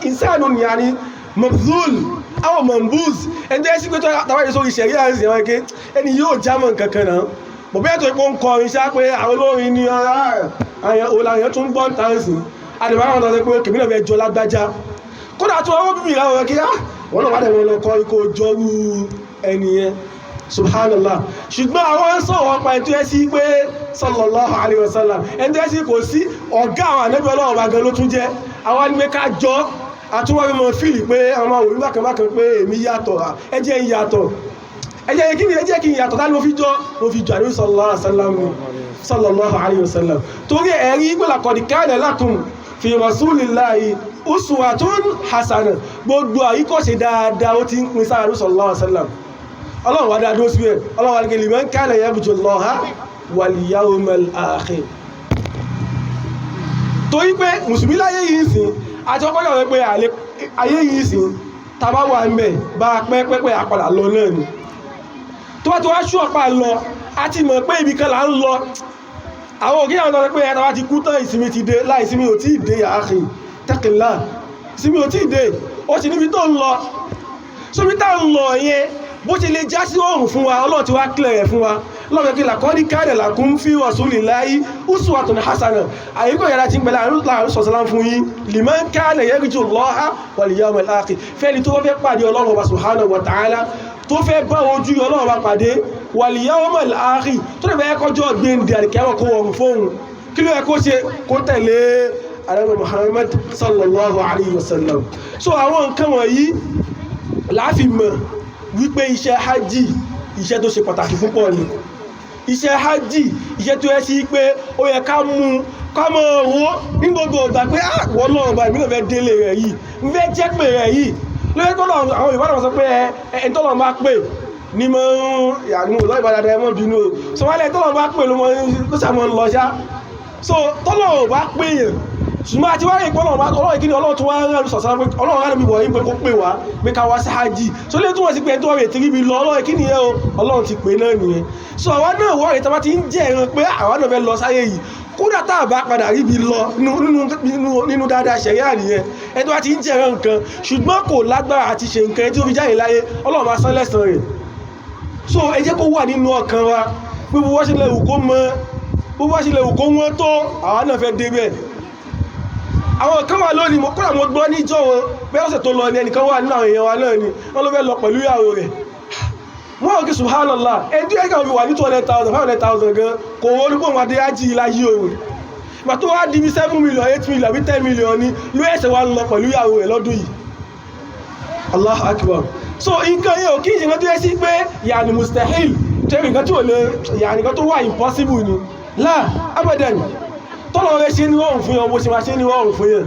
ìsáànù ni yàní mabzul àwọn mambuz ẹni tó yẹ sí pé tó tàbí sórí ìṣẹ̀rí àrùn ìṣẹ̀wọ̀n ké ẹni yóò jámọ́ kankan náà bọ̀bẹ́ tó ipò ń kọrin ṣá pé àwọn olórin ní ọ̀làyàn tún gbọ́n tàǹsì adìbáwọn tó ṣe pé kèmí náà fẹ́ jọ lágbájá kódà tó ọwọ́ bíbí ìráwọ̀ kí wọ́n náà wà dẹ̀ wọn lọ kọ́ ikú jọrú ẹniyẹn subhanallah ṣùgbọ́n àwọn ń sọ̀rọ̀ pa ẹni tó yẹ sí pé sallallahu alaihi wasallam ẹni tó yẹ sí kò sí ọ̀gá àwọn ànábì Ọlọ́run bá gan ló tún jẹ́ àwọn anígbé ká jọ àtúwọ́ mímọ̀ fíìlì pé àwọn òwúrú bákan pé èmi yàtọ̀ ẹjẹ́ ń yàtọ̀ ẹjẹ́ kí n yàtọ̀ tàbí mo fi jọ àníwí sallallahu alaihi wasallam torí ẹ̀rí pé laqad kana lakum fi rasulillahi uswatun hasana gbogbo àyíkọ́ṣe dáadáa ó ti ń pín sára sallallahu alaihi wasallam ọlọ́run wá dáadó sí ẹ̀ ọlọ́run wá ní kí liman kana yarju Allaha wal yawmal akhir torí pé mùsùlùmí láyé yìí sìn àti ọpọlọ rẹ pé ayé yìí sìn tàbá wà ń bẹ̀ bá pẹ́pẹ́pẹ́ àpàdà lọ náà ni tó bá tó wá ṣú ọ̀pá lọ a ti mọ̀ pé ibi kan là ń lọ àwọn òkè àwọn ọ̀dọ́ pé ẹ̀ta wá ti kú tán ìsinmi ti dé láì ìsinmi ò tí ì dé ya akhi taqillah ìsinmi ò tí ì dé ó sì níbi tó ń lọ sóbi tá ń lọ yẹn bó ti lè já sí ọ̀rùn fún wa Ọlọ́run ti wá kílẹ̀ rẹ̀ fún wa lọ́wọ́ kí laqad kana lakum fi rasulillahi uswatun hasana àyíkọ́ yàrá ti ń gbẹ̀lá àrùn sọ̀sọ́lá fún yín liman kana yarju Allaha wal yawmal akhir fẹ́ni tó fẹ́ pàdé Ọlọ́run subhanahu wa ta'ala tó fẹ́ bá ojú Ọlọ́run bá pàdé wal yawmal akhir tó lè bẹ́ kọjọ́ gbéǹdì àríkẹ́wọ̀ kó wọ̀n fóhun kí ló yẹ kó ṣe kó tẹ̀lé Ànábì Muhammad sallallahu alaihi wasallam so àwọn nǹkan wọ̀nyí láàfin mọ̀ wípé iṣẹ́ hajj iṣẹ́ tó ṣe pàtàkì púpọ̀ ni iṣẹ́ hajj iṣẹ́ tó yẹ sí pé ó yẹ ká mú ká mọ̀ owó ní gbogbo ìgbà pé wọ́n lọ́wọ́ bá ìmílẹ̀ fẹ́ délé rẹ̀ yìí ń fẹ́ jẹ́ pé rẹ̀ yìí lórí tọ́lọ̀ àwọn ìbádàn sọ pé ẹni tọ́lọ̀ bá pè ní mọ́ ìyàgbọ́n lọ́ ìbádàn ẹmọ́ bínú o so wọ́n lẹ́ tọ́lọ̀ bá pè ló sàmọ́ ń lọ ṣá so tọ́lọ̀ bá pè yàn ṣùgbọ́n àti wáyé ìpọ́lọ̀ ọlọ́run ìkíni ọlọ́run tó wá ń rẹ̀ sọ̀sán pé ọlọ́run rẹ̀ bíbọ̀ yí pé kó pè wá pé ká wá sí hajj so lè túnwọ̀ sí pé ẹ̀tọ́ rẹ̀ tìrí bí lọ ọlọ́run ìkíni yẹn o ọlọ́run ti pè náà nìyẹn so àwa náà wọ́n rẹ̀ tàbá ti ń jẹ́ ẹran pé àwa náà fẹ́ lọ sáyé yìí kódà tá a bá padà rí bí lọ nínú dáadáa ṣẹ̀ríà nìyẹn ẹ̀tọ́ bá ti ń jẹ́ ẹran nǹkan ṣùgbọ́n kò lágbára àti ṣe nǹkan tí ó fi jáde láyé ọlọ́run máa san lẹ́san rẹ̀ so ẹ jẹ́ kó wà nínú ọkàn wa pé bó wá ṣe lè wù kó mọ bó wá ṣe lè wù kó wọ́n tó àwa náà fẹ́ débẹ̀ àwọn kan wà lónìí mo kọ́ra mo gbọ́ níjọ́ wọn pé ọ̀sẹ̀ tó lọ ní ẹnìkan wà nínú àwọn èèyàn wa náà ni wọ́n ló fẹ́ lọ pẹ̀lú ìyàwó rẹ̀ wọ́n ò kí subhanallah ẹni tí ẹ̀ka wà ní 200,000 500,000 gan kò wọ́n ní pòun adé ájì láyé òun ìgbà tó wá di bí 7 million 8 million àbí 10 million ni ló ẹ̀sẹ̀ wá lọ pẹ̀lú ìyàwó rẹ̀ lọ́dún yìí Allah akbar so nǹkan yẹn ò kí ìṣẹ̀kan tó yẹ sí pé yàní mustahil tẹ́ nǹkan tí ò lè yàní nǹkan tó wà impossible ni láà abadan tọ́lọ̀ rẹ̀ ṣe ní wọ́n fún yàn bó ṣe máa ṣe ní wọ́n fún yàn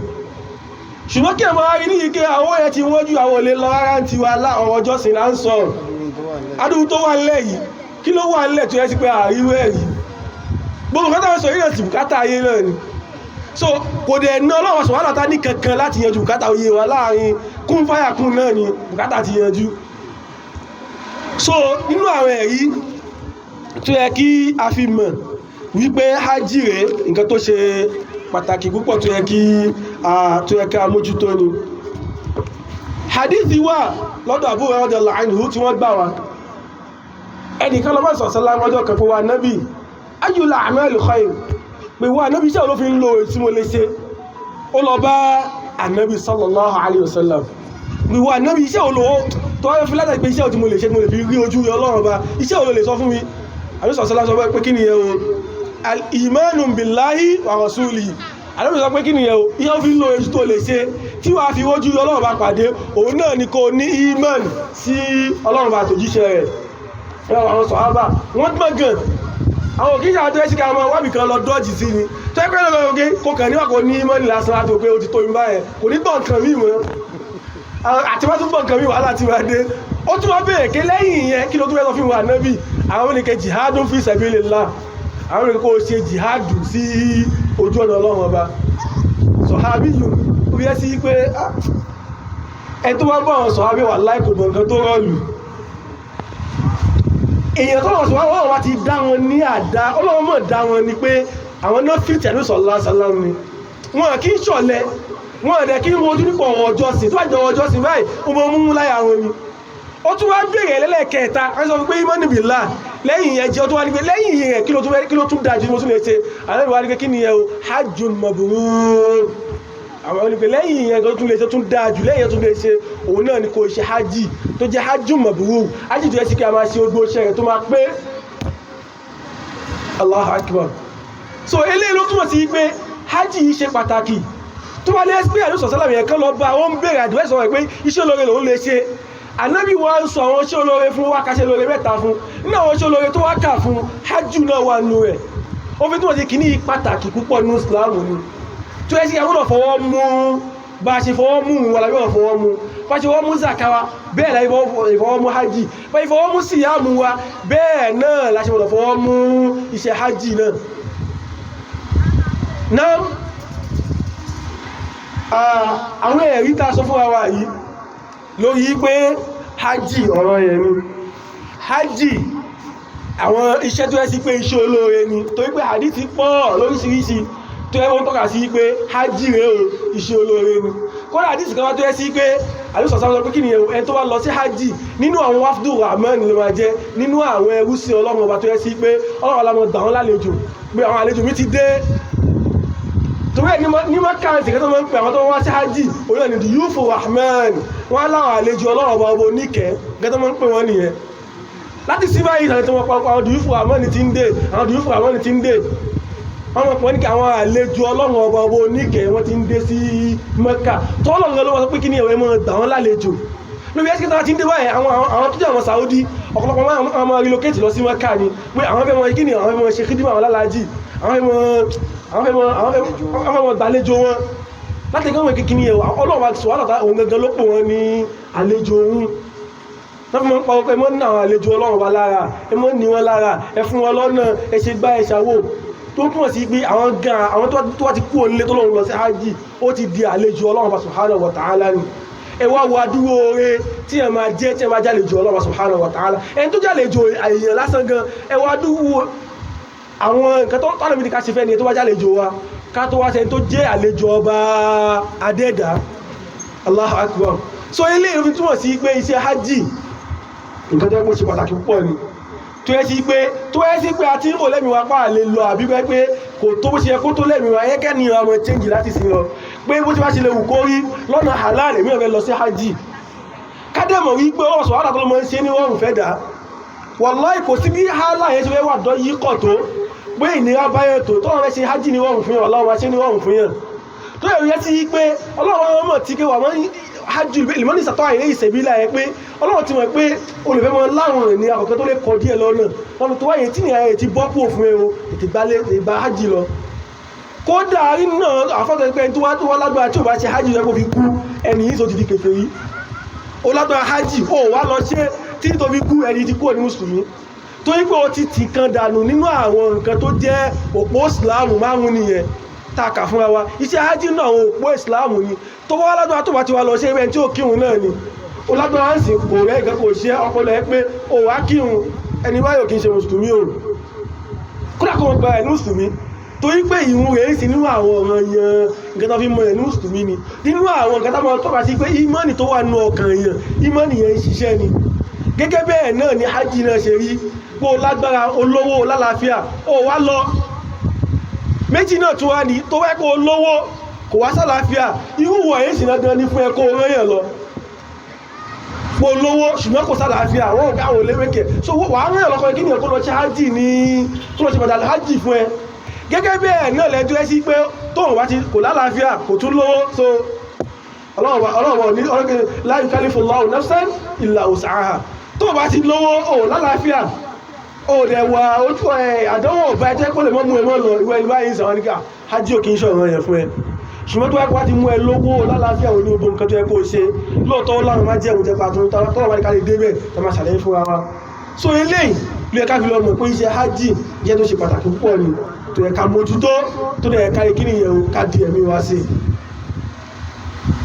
ṣùgbọ́n kí ẹmọ rí ní ike àwọn ẹ̀ tí wọ́n ju àwọn olè lọ rárá ti wà láwọn ọjọ́ sí là ń sọ adúgbò tó wà nílẹ̀ yìí kí ló wà nílẹ̀ tó yẹ sí pé àríwẹ̀ yìí gbogbo nǹkan táwọn sọ yìí náà sì bùkátà ayé náà ni so kò dẹ̀ ná ọlọ́wọ́ sọ wà ní kankan láti yanjú bùkátà oyè wa láàrin kún fáyà kún náà ni bùkátà ti yanjú so nínú àwọn ẹ̀rí tó yẹ kí a fi mọ̀ wípé hajj rẹ̀ nǹkan tó ṣe pàtàkì púpọ̀ tó yẹ kí a mójútó ni hadithi wà lọ́dọ̀ Abu radiyallahu anhu tí wọ́n gbà wá ẹnìkan lọ́wọ́ sọ̀sọ́lá ọjọ́ kan pé wà nábì ayyul a'mali khair pé wà nábì iṣẹ́ olófin ń lo tí mo lè ṣe ó lọ bá ànábì sallallahu alayhi wa sallam pé wà nábì iṣẹ́ olówó tó wáyé fi látàrí pé iṣẹ́ tí mo lè ṣe tí mo lè fi rí ojú Ọlọ́run bá iṣẹ́ olówó lè sọ fún mi àbí sọ̀sọ́lá sọ pé kí ni yẹn o al-imanu billahi wa rasulihi àlọ́bí sọ pé kí ni yẹn o iṣẹ́ fi ń lo èṣù tó lè ṣe tí wàá fi wójú Ọlọ́run bá pàdé òun náà ni kò ní iman sí Ọlọ́run bá tòjíṣẹ́ rẹ̀ ẹ̀rọ àwọn sọ̀hábà wọ́n gbọ́n gan àwọn òkìṣà àti ẹ̀ṣìkà ọmọ wábì kan lọ dọ́jì sí ni tó ẹgbẹ́ lọ́gbẹ́ oge kò kàn níwà kò ní iman lásán láti òpé ó ti tó ìmá ẹ̀ kò ní gbọ́n kan mí mọ́ àti wọ́n tún gbọ́n kan mí wàhálà ti wá dé ó tún wá bèèrè ké lẹ́yìn ìyẹn kí ló tún fẹ́ sọ fún wa nábì àwọn oníkẹ́ jihadun fi sabilillah àwọn oníkẹ́ kó ṣe jihadu sí ojú ọ̀nà Ọlọ́run ọba sọ̀hábí yìí ó bí ẹ́ sí pé ẹ tó wá bọ́ àwọn sọ̀hábí wà láìkò mọ̀ nǹkan tó rọ́ọ̀lù èèyàn tó lọ sí wọ́n wá ti dá wọn ní àdá Ọlọ́run mọ̀ dá wọn ni pé àwọn náà fìtì ẹ̀lú sallallahu alaihi wasallam ni wọn kì í ṣọ̀lẹ wọn ẹ̀dẹ̀ kí wọ́n ojú nípa ọ̀rọ̀ ọjọ́sìn tó àjọ ọjọ́sìn báyìí ó mọ mú láyà wọn ni ó tún wá bèèrè lẹ́lẹ́kẹta wọ́n sọ pé imani billah lẹ́yìn ìyẹn jẹ́ ó tún wá ní pé lẹ́yìn ìyẹn kí ló tún dájú mo tún lè ṣe àwọn ìwà ní pé kí ni ẹ o hajjun mabrur àwọn olùgbé lẹ́yìn ìyẹn tó tún lè ṣe tún dájú lẹ́yìn tó lè ṣe òun náà ni kò ṣe hajj tó jẹ́ hajjun mabrur hajj tó yẹ sí kí a máa ṣe ogbó ṣẹ́ rẹ̀ tó máa pé Allahu akbar so eléyìí ló túmọ̀ sí pé hajj yìí ṣe pàtàkì tó wá lé ẹ́sìpé àlùsọ̀sálàmì ẹ̀kan lọ bá wọn bèèrè àdìwẹ́sọ̀ rẹ̀ pé iṣẹ́ olóore lòun lè ṣe Ànábì wa ń sọ àwọn iṣẹ́ olóore fún wa ká ṣe olóore mẹ́ta fún nínú àwọn iṣẹ́ olóore tó wá kà fún hajj náà wà nù rẹ̀ ó fi túmọ̀ sí kìíní pàtàkì púpọ̀ ní Islam ni tó yẹ sí àwọn náà fọwọ́ mú bá a ṣe fọwọ́ mú wọn làbí wọn fọwọ́ mú bá a ṣe fọwọ́ mú zakawa bẹ́ẹ̀ láì fọwọ́ mú hajj bá a ṣe fọwọ́ mú síyàmù wa bẹ́ẹ̀ náà la ṣe fọwọ́ mú iṣẹ́ hajj náà àwọn ẹ̀rí ta sọ fún wa yìí lórí pé hajj ọ̀rọ̀ yẹn ni hajj àwọn iṣẹ́ tó yẹ sí pé iṣẹ́ olóore ni torí pé hadithi pọ̀ lóríṣiríṣi tó yẹ wọ́n tọ́ka sí pé hajj rẹ̀ o iṣẹ́ olóore ni kọ́lá hadithi kan wá tó yẹ sí pé àlùsọ̀sọ́ sọ pé kí ni ẹni tó wá lọ sí hajj nínú àwọn wafdu rahman ló máa jẹ́ nínú àwọn ẹrú sí Ọlọ́run ọba tó yẹ sí pé Ọlọ́run alámọ̀ gbà wọ́n lálejò pé àwọn àlejò mi ti dé torí ẹ̀ ní mọ́kànlá ìsìnkẹ́ tó mọ́ ń pè àwọn tó wá sí hajj orí ẹni dìyúfù rahman wọ́n láwọn àlejò Ọlọ́run ọba ọba oníkẹ́ gẹ́gẹ́ tó mọ́ ń pè wọ́n nìyẹn láti sí báyìí ìsàlẹ̀ tó wọ́n pa àwọn dìyúfù rahman ti ń dé àwọn dìyúfù rahman ti ń dé wọ́n mọ̀ pọ̀ ní kí àwọn àlejò Ọlọ́run ọba ọba oníkẹ́ wọ́n ti ń dé sí Mẹ́kà tó Ọlọ́run ló wá sọ pé kí ni ẹ̀wẹ̀ mọ́ gbà wọ́n lálejò lórí ẹ́sìkítà láti ń dé báyìí àwọn tó jẹ́ àwọn Saudi ọ̀pọ̀lọpọ̀ wọn máa relocate lọ sí Mẹ́kà ni pé àwọn fẹ́ mọ kí ni àwọn fẹ́ mọ ṣe kídìmọ̀ àwọn lálàájì àwọn fẹ́ mọ gbàlejò wọn láti gánwẹ̀ kíkiri ẹ̀ ọlọ́wà sọ̀wọ́lọ́ta òun gangan ló pò wọn ní àlejò òun náà fún pa ọkọ̀ ẹmọ́ ní àwọn àlejò Ọlọ́run wa lára ẹmọ́ ní wọn lára ẹ fún wọn lọ́nà ẹ ṣe gbá ẹ ṣàwò tó túnmọ̀ sí pé àwọn tó wá ti kú onílé tó lọ́run lọ sí hajj ó ti di àlejò Ọlọ́run subhanahu wa ta'ala ni ẹ wá wo adúró oore tí ẹ máa jẹ́ tí ẹ máa jálejò Ọlọ́run subhanahu wa ta'ala ẹni tó jálejò èèyàn lásán gan ẹ wá dúró àwọn nǹkan tó tọ́lọ̀ mi ní ká ṣe fẹ́ ni tó wá jálejò wa ká tó wá ṣe tó jẹ́ àlejò ọba adẹ́dà Allahu Akbar so ilé ìrìn túnmọ̀ sí pé iṣẹ́ hajj nǹkan tó ẹgbẹ́ ṣe pàtàkì púpọ̀ ni tó ẹ́ sí pé a ti ń rò lẹ́mìíwá pàà lè lọ àbí pé kò tó bó ṣe yẹ kó tó lẹ́mìíwá ẹgẹ́ ni ọmọ change láti sí lọ pé bó ti wá ṣe lè wù kó rí lọ́nà halal èmi ọ̀fẹ́ lọ sí hajj kádẹ́mọ̀ wí pé ọ̀sọ̀ wádà tó lọ mọ́ ń ṣe ní wọ́n fẹ́ dá wallahi kò sí bí hálà yẹn ṣe fẹ́ wà dọ́ yí kọ̀ tó pé ìnira báyẹ̀ tó tọ́wọ́n fẹ́ ṣe hajj ní wọ́n fún yàn Ọlọ́run wá ṣe ní wọ́n fún yàn tó yẹ sí pé Ọlọ́run mọ̀ tí kéwà mọ́ hajj ìlúmọ́ ní ìsàtọ́ àìlé ìsẹ̀bílà ẹ pé Ọlọ́run ti mọ̀ pé olùfẹ́ mọ́ láwọn ní àkọ́kọ́ tó lè kọ díẹ̀ lọ́nà wọn tó wáyé tí ní ayẹ ti bọ́ pò fún ẹ̀rọ ìgbà hajj lọ kódà rí náà àfọ́tọ̀ pé tó wá lágbára tí ò bá ṣe hajj rẹ̀ kó fi kú ẹni yìí tó ti di kèfèrí ó lágbára hajj ó wá lọ ṣe tí tó fi kú ẹni ti kú ní mùsùlùmí tó yí pé ó ti tì kan dànù nínú àwọn nǹkan tó jẹ́ òpó ìsìláàmù márùn-ún nìyẹn taka fúnra wa iṣẹ́ hajj náà àwọn òpó ìsìláàmù ni tó wá lágbára tó bá ti wá lọ ṣe ẹgbẹ́ tí ó kírun náà ni ó lágbára ń sìn kò rẹ́ ìkan kò ṣe ọpọlọ ẹ pé ó wá kírun ẹni báyọ̀ kì í ṣe mùsùlùmí o kódà kó gba ẹ̀ ní mùsùlùmí torí pé ìrun rẹ̀ sí nínú àwọn ọ̀ràn yan nǹkan tó fi mọ ẹ̀ ní mùsùlùmí ni nínú àwọn nǹkan tó máa tọ́ka sí pé ìmánì tó wà nínú ọkàn èèyàn ìmánì yẹn ń ṣiṣẹ́ ni gẹ́gẹ́ bẹ́ẹ̀ náà ni hajj náà ṣe rí pé ó lágbára olówó lálàáfíà ó wá lọ méjì náà tó wá ní tó wẹ́ kó olówó kò wá sálàáfíà irú wọ̀ èyí sì náà ní fún ẹkọ́ rẹ́yàn lọ pò lówó ṣùgbọ́n kò sálàáfíà wọ́n ò gáwọn olébẹ́kẹ̀ so wà á rẹ́yàn lọ́kọ̀ kí ni ẹ̀kọ́ lọ ṣe hajj ní tó lọ ṣe padà hajj fún ẹ gẹ́gẹ́ bẹ́ẹ̀ náà lẹ́jọ́ ẹ́ sí pé tóun bá ti kò lálàáfíà kò tún lówó so ọlọ́wọ́ ní ọlọ́gbẹ̀rẹ̀ la yukallifullahu nafsan illa wus'aha tó bá ti lówó ò lálàáfíà ó dẹ̀ wà ojú ẹ̀ àdánwò ọ̀bá ẹjẹ́ kó lè mọ́ mú ẹmọ́ lọ ìwẹ̀ ìlú ayé ìsàwọn níkà hajj ò kí ń ṣọ̀rọ̀ yẹn fún ẹ ṣùgbọ́n tó ẹkọ́ wá ti mú ẹ lówó lálàáfíà òní odò nǹkan tó ẹkọ́ ṣe lóòótọ́ láwọn má jẹ́ òjẹ́ pàtó tọ́lọ̀ wá ní ká lè débẹ̀ tó máa ṣàlàyé fún wa so eléyìí ló yẹ ká fi lọ mọ̀ pé iṣẹ́ hajj jẹ́ tó ṣe pàtàkì púpọ̀ ni tó yẹ ká mójútó tó yẹ ká lè kí nìyẹn ká di ẹ̀mí wa sí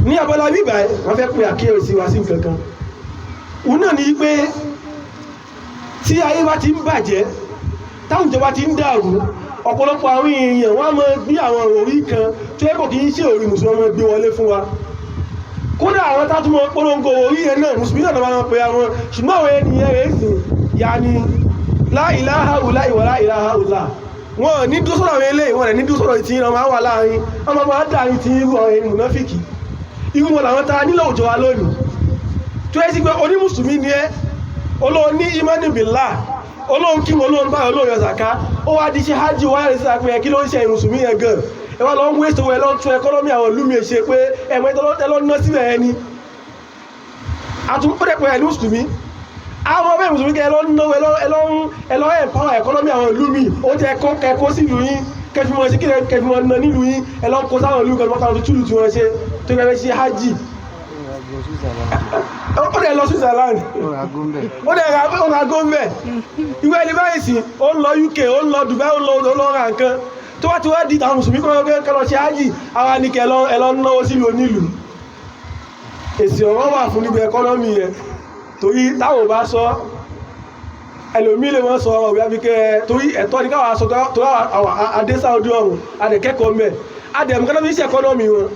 ní abala bíbá wọ́n fẹ́ pè àkíyèsí wa sí nǹkan kan òun náà ni pé tí ayé bá ti ń bàjẹ́ táwọn ìjọba ti ń dàrú ọ̀pọ̀lọpọ̀ àwọn èèyàn wọ́n máa gbé àwọn orí kan tó ẹ́kọ̀ kí ń ṣe orí mùsùlùmí máa gbé wọlé fún wa kódà àwọn tátúmọ̀ polongo orí ẹ̀ náà mùsùlùmí náà máa pe àwọn ṣùgbọ́n àwọn ènìyàn rẹ̀ sì yàní la ilaha illa wa la ilaha illa wọn ní dúró sọ́rọ̀ àwọn eléyìí wọn ní dúró sọ́rọ̀ tí wọ́n máa wà láàrin ọmọ máa dárin tí irú ọ̀rẹ́ mùnáfíkì irú wọn làwọn ta nílò òjò wa lónìí tó ẹ́ sí pé onímùsùlùmí ni ẹ́ olóhun ní imani billah olóhun kí wọn olóhun báyọ̀ olóhun yọ̀sàká ó wá di ṣe hajj wáyé rẹ̀ sí àpẹẹ kí ló ń ṣe ìmùsùlùmí yẹn gan ẹwà lọ ń wéṣọ ẹ lọ ń tún ẹkọ́nọ́mì àwọn ìlú mi ṣe pé ẹ̀mọ́ ẹlọ́ ná síbẹ̀ ẹni àtúnpẹ́pẹ́ ẹ̀lú mùsùlùmí àwọn ọmọ ìmùsùlùmí kẹ ẹlọ́ ẹ̀páwà ẹkọ́nọ́mì àwọn ìlú mi ó jẹ́ kẹ́kọ́ sí ìlú yín kẹfìmọ̀ sí kẹfìmọ̀ ná nílùú yín ẹlọ́ kó sáwọn ìlú kan mọ́ta túlù tí wọ́n ṣe tó kẹfẹ́ sí hajj ó dẹ̀ lọ Switzerland ó dẹ̀ ra gómẹ̀ ìwé ẹni báyìí sí ó ń lọ UK ó ń lọ Dubai ó ń lọ ra nǹkan tó wá ti wá di àwọn mùsùlùmí kọ́ lọ ṣe ájì ara ní ẹlọ náwó sílùú onílùú èsì ọ̀rọ̀ wà fún níbi ẹkọ́nọ́mì yẹn torí táwọn bá sọ ẹlòmí lè wọ́n sọ ọ̀rọ̀ bí abíkẹ́ torí ẹ̀tọ́ ní káwà sọ tó adé Saudi ọ̀run adẹ̀kẹ́kọ̀ọ́ mẹ́ adẹ̀mùkẹ́lọ́mí sí ẹkọ́nọ́mì wọn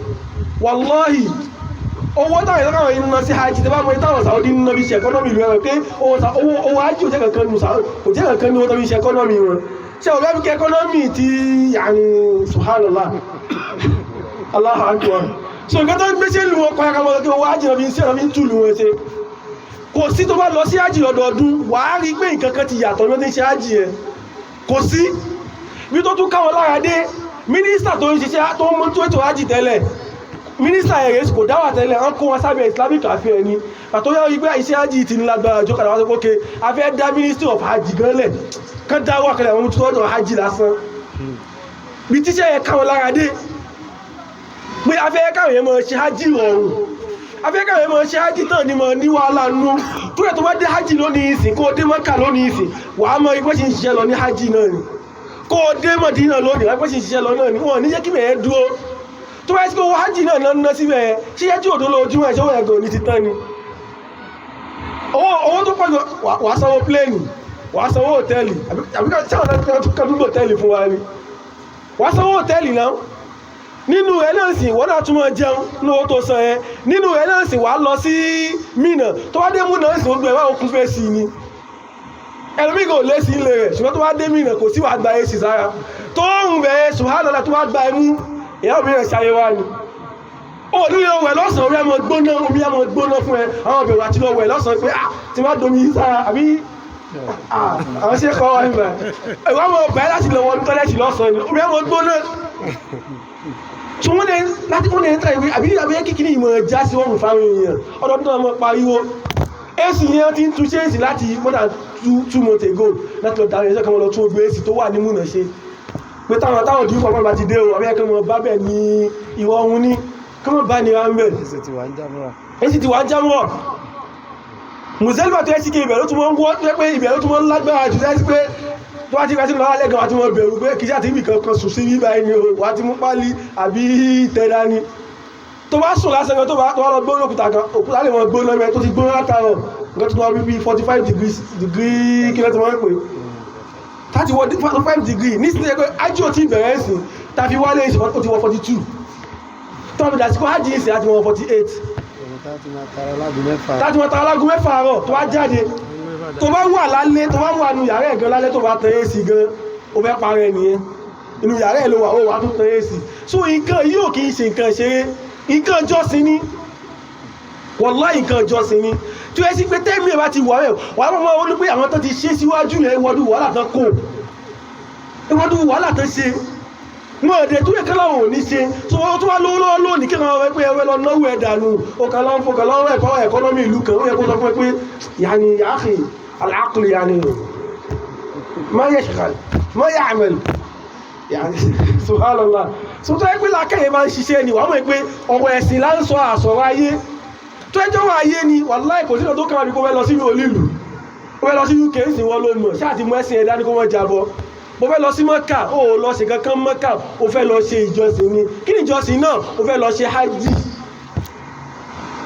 wallahi owó táwọn ìlọ́kàwọ̀ yìí ń lọ sí hajj tẹ́ bá mọ́ ìtàwọn Saudi ń lọ́bí ṣe ẹkọ́nọ́mì ìlú ẹ̀rọ pé owó hajj ò jẹ́ kankan ní owó tọ́bí ṣe ẹkọ́nọ́mì wọn ṣe ọ̀rẹ́ bí ẹkọ́nọ́mì tí yàní subhanallah Allahu akbar so nǹkan tó ń gbéṣẹ́ lù wọn kọ́yà kọmọ́ kí owó hajj náà fi ń sí ọ̀nà fi ń túlù wọn ṣe kò sí tó bá lọ sí hajj lọ́dọọdún wà á rí pé nǹkan kan ti yàtọ̀ ní ó ti ń ṣe hajj yẹn kò sí bí tó tún káwọn lára dé mínísítà tó ń ṣiṣẹ́ tó ń mú tó ètò hajj tẹ́lẹ̀ mínísítà ẹ̀rẹ́ kò dáwà tẹ́lẹ̀ wọ́n kó wọn sábẹ́ Islamic affair ni pàtó yá wípé iṣẹ́ hajj ti ní lágbára jọ kàdà wá sọ pé okay a fẹ́ dá Ministry of Hajj gan lẹ̀ kán dáwà kalẹ̀ àwọn tó tọ́ hajj lásán bí tíṣẹ́ yẹ káwọn lára dé pé a fẹ́ káwọn yẹn mọ̀ ṣe hajj rọrùn a fẹ́ káwọn yẹn mọ̀ ṣe hajj tán ni mọ̀ ní wàhálà nú tó yẹ tó bá dé hajj lónìí ìsìn kó o dé Mọ́kà lónìí ìsìn wàá mọ ipò ṣe ń ṣiṣẹ́ lọ ní hajj náà ni kó o dé Mọ̀dínà lónìí wàá ipò ṣe ń ṣiṣẹ́ lọ náà ni wọ́n ní jẹ́ kí mẹ́ẹ̀ dúró tó bá yẹ kí owó hajj náà ná síbẹ̀ ṣé yẹ́ tí òdo lójúmọ́ ẹ̀ ṣé wọ́n ẹ̀gàn ní ti tán ni owó tó pọ̀ wàá sanwó pléènì wàá sanwó hòtẹ́ẹ̀lì àbíkà tí àwọn kan hòtẹ́ẹ̀lì fún wa ni wàá sanwó hòtẹ́ẹ̀lì náà nínú ẹlẹ́sìn wọ́n náà túnmọ̀ jẹun ní owó tó san ẹ nínú ẹlẹ́sìn wàá lọ sí Mínà tó wá dé Mínà ẹ̀sìn ogun ẹ̀wà òkun fẹ́ sí ni ẹlòmíì kò lé sí ilé rẹ̀ ṣùgbọ́n tó wá dé Mínà kò sí wàá gba èsì sára tó ń bẹ̀ subhanallah tó wá gba ẹmú ìyá òmìnira ṣayé wá ni ó ní ọwẹ̀ lọ́sàn orí ẹmọ gbóná fún ẹ àwọn ọbẹ̀rù àti lọ́wẹ̀ lọ́sàn pé ti má domi sára àbí àwọn ṣe kọ́ wá nígbà ẹ̀wọ́n mọ̀ bẹ̀ẹ́ láti lọ wọnú tọ́lẹ̀tì lọ́sàn ni orí ẹmọ gbóná tí wọ́n lè ń tà ìwé àbí kíkiri ìmọ̀ já sí wọ́n fáwọn èèyàn ọdún tó mọ́ pariwo èsì yẹn ti ń tún ṣe èsì láti more than 2 months ago láti lọ dáre ẹ̀ṣẹ́ kan lọ tún ogbé èsì tó wà ní múnà ṣe pé táwọn dìí kọ̀ọ̀kan bá ti dé o àbẹ́ẹ̀kẹ́ mọ̀ bá bẹ̀ ní ìwọ̀ ohun ní kọ́mọ̀ bá ní rámbẹ̀ èsì ti wà ń jámọ́ Muzdalifa tó ẹ́sì kí ìbẹ̀rẹ̀ tó mọ́ ń wọ́ pé ìbẹ̀rẹ̀ tó mọ́ ń lágbára jù lẹ́sí pé tó wá ti rẹ̀ sí lọ́wọ́ lẹ́gàn àti wọ́n bẹ̀rù pé kìí àti ibìkan kan sùn sí bíbá ẹni wà ti mú pálí àbí tẹ́dá ní tó bá sùn lásán tó bá lọ gbóná òkúta lè wọ́n gbóná mẹ́ tó ti gbóná látàrọ̀ nǹkan tó wọ́n bí 45 degree kí lẹ́tọ̀ wọ́n pè 35 degree ní sí ẹgbẹ́ ájú tí bẹ̀rẹ̀ sí tàbí wálé ìṣẹ́ ó ti wọ́n 42 tó wọ́n bí dàsíkò ájí ìsìn àti wọ́n 48 tàbí wọ́n tàà alágún mẹ́fà àárọ̀ tó wá jáde tó bá wà lálé tó bá wà nínú yàrá ẹ̀gan lálẹ́ tó bá tẹ AC gan ó fẹ́ parẹ́ nìyẹn inú yàrá ẹ̀ ló wà ó wà tún tẹ AC so nǹkan yóò kì í ṣe nǹkan ṣeré nǹkan jọ́sìn ní wallahi nǹkan jọ́sìn ní tí ó yẹ sí pé tẹ́mì ẹ̀ bá ti wà rẹ̀ wà á mọ́ wọn pé àwọn tó ti ṣe síwájú yẹn ìwọ́dún wàhálà tán kò ìwọ́dún wàhálà tán ṣe mọ́ ẹ̀dẹ̀ tó yẹ kọ́láwọ̀ ò ní ṣe tó wọ́n tó wá lówó lónìí kí wọ́n wẹ́ pé ẹwẹ́ lọ náwó ẹ̀dànù ọkàlọ́wọ́ ẹ̀kọ́ ẹ̀kọ́nọ́mì ìlú kan ó yẹ kó sọ pé yàní yàáhì al-aql yàní ma yashghal ma ya'mal yàní subhanallah so tó yẹ pé lákẹ́yẹ máa ń ṣiṣẹ́ ni wà mọ̀ pé ọ̀rọ̀ ẹ̀sìn là ń sọ àsọ̀rọ̀ ayé tó ẹjọ́ wà ayé ni wallahi kò sínú tó kàn ní kó fẹ́ lọ sí olílù ó fẹ́ lọ sí UK ń sìn wọ́n ló mọ̀ ṣáà ti mú ẹ̀sìn ẹ̀dá ní kó wọ́n jábọ́ ó fẹ́ lọ sí Mọ́kà ó lọ ṣe kankan Mọ́kà ó fẹ́ lọ ṣe ìjọsìn ni kí ni ìjọsìn náà ó fẹ́ lọ ṣe hajj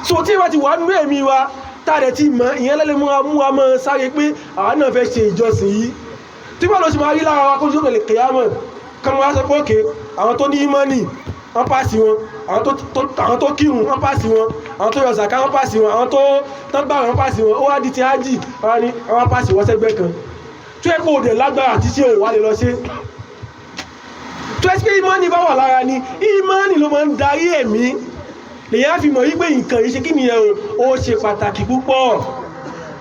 so tí wọ́n ti wà nínú ẹ̀mí wa tààrẹ tí mọ̀ ìyẹn lẹ́lẹ́ mú wa mọ́ sáré pé àwọn náà fẹ́ ṣe ìjọsìn yìí tí wọ́n lọ sí máa rí lára wa kó jù pẹ̀lẹ̀ kìyàmọ̀ kan wá sọ pé òkè àwọn tó ní ìmánì wọ́n pàṣì wọn àwọn tó kírun wọ́n pàṣì wọn àwọn tó yọ zàká wọ́n pàṣì wọn àwọn tó gbà wọ́n pàṣì wọn ó wá di ti hajj wọ́n pàṣì wọn sẹ́gbẹ́ kan tó ẹ́ kó òdè lágbára àti ṣe òwà lè lọ ṣe tó ẹ́ sí pé ìmánì bá wà lára ni ìmánì ló máa ń darí ẹ̀mí lèyàn fi mọ̀ wípé nǹkan yìí ṣe kí ni ó ṣe pàtàkì púpọ̀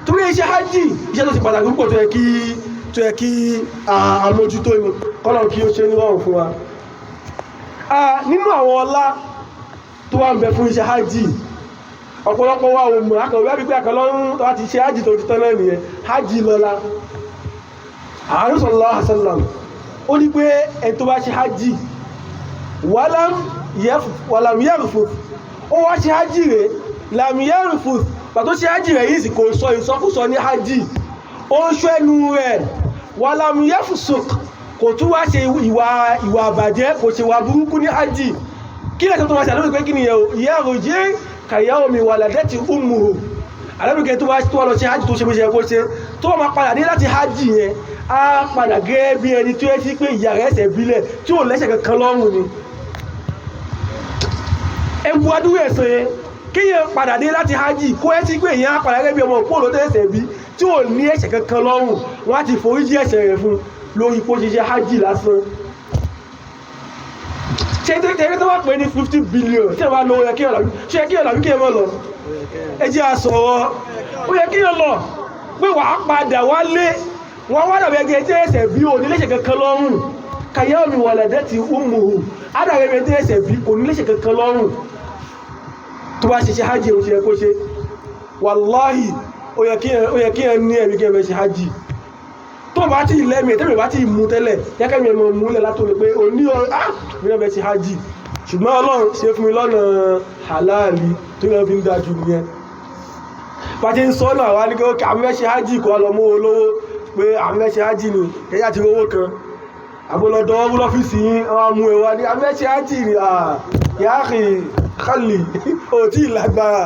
torí iṣẹ́ hajj iṣẹ́ tó ṣe pàtàkì púpọ̀ tó yẹ kí àmójútó ni kọ́lọ̀ kí ó ṣe ní rọrùn fún wa nínú àwọn ọlá tó wà ń bẹ fún iṣẹ́ hajj ọ̀pọ̀lọpọ̀ wa ò mọ̀ akọ̀wé àbípẹ́ àkọlọ́run tó wá ti ṣe hajj tó ti tán náà nìyẹn hajj lọ́lá ààrùn sallallahu alaihi wasallam ó ní pé ẹni tó bá ṣe hajji wàlám yarfuth ó wá ṣe hajji rẹ̀ lam yarfuth pàtó ṣe hajji rẹ̀ yìí sì kò sọ ìsọkúsọ ní hajji ó ń ṣọ́ ẹnu rẹ̀ wàlám yafsuq kò tún wá ṣe ìwà àbàjẹ́ kò ṣe wà burúkú ní hajji kí lẹ́sẹ̀ tó wá ṣe àlórí pé kí ni yarji kayawmi waladati ummuhu alábìkẹ́ tó wá lọ ṣe hajji tó ṣe bó ṣe kó ṣe tó wọ́n máa padà dé láti hajji yẹn á padà gẹ́ bí ẹni tó yẹ sí pé ìyá rẹ̀ ẹsẹ̀ bílẹ̀ tí ò lẹ́sẹ̀ kankan lọ́rùn ni ẹwù adúrú ẹ̀sẹ̀ yẹn kíyàn padà dé láti hajji kó ẹ́ sí pé èyàn á padà gẹ́ bí ọmọ òpó ló tẹ́sẹ̀ bí tí ò ní ẹ̀ṣẹ̀ kankan lọ́rùn wọ́n á ti foríjì ẹ̀ṣẹ̀ rẹ̀ fún lórí pó ṣiṣẹ́ hajji lásán ṣe tẹ́rẹ́ tó wà pé ní 50 billion tí wọ́n lọ yẹ kí ọ̀làbí kí ẹ mọ́ lọ ẹ jẹ́ àsọ̀rọ̀ ó yẹ kí ọ lọ pé wà á padà wálé wọ́n wá dàbí ẹgbẹ́ tí ẹsẹ̀ bí oníléṣẹ̀ kankan lọ́rùn kayawmi waladati ummuhu adàbí ẹgbẹ́ tí ẹsẹ̀ bí oníléṣẹ̀ kankan lọ́rùn tó bá ṣe hajj ó ṣe kó ṣe wàláhì ó yẹ kí ẹ ní ẹ̀mí kí ẹ fẹ́ ṣe hajj tó bá ti lẹ́mìí tẹ́lẹ̀ bá ti mú tẹ́lẹ̀ yẹ́kẹ́mí ẹmọ múlẹ̀ látòlè pé o ní ọ̀rọ̀ fẹ́ ṣe hajj ṣùgbọ́n Ọlọ́run ṣe fún mi lọ́nà halali tó yẹ fi ń dájú nìyẹn bá ti ń sọ náà wá ní kí àmẹ́ ṣe hajj kó lọ mú olówó pé àmẹ́ ṣe hajj ni ẹ̀yà ti rówó kan àbólọ́dọ́ lọ́fíìsì yín àwọn mú ẹwà ní àmẹ́ ṣe hajj ni yáàkì kálì ò tí lágbára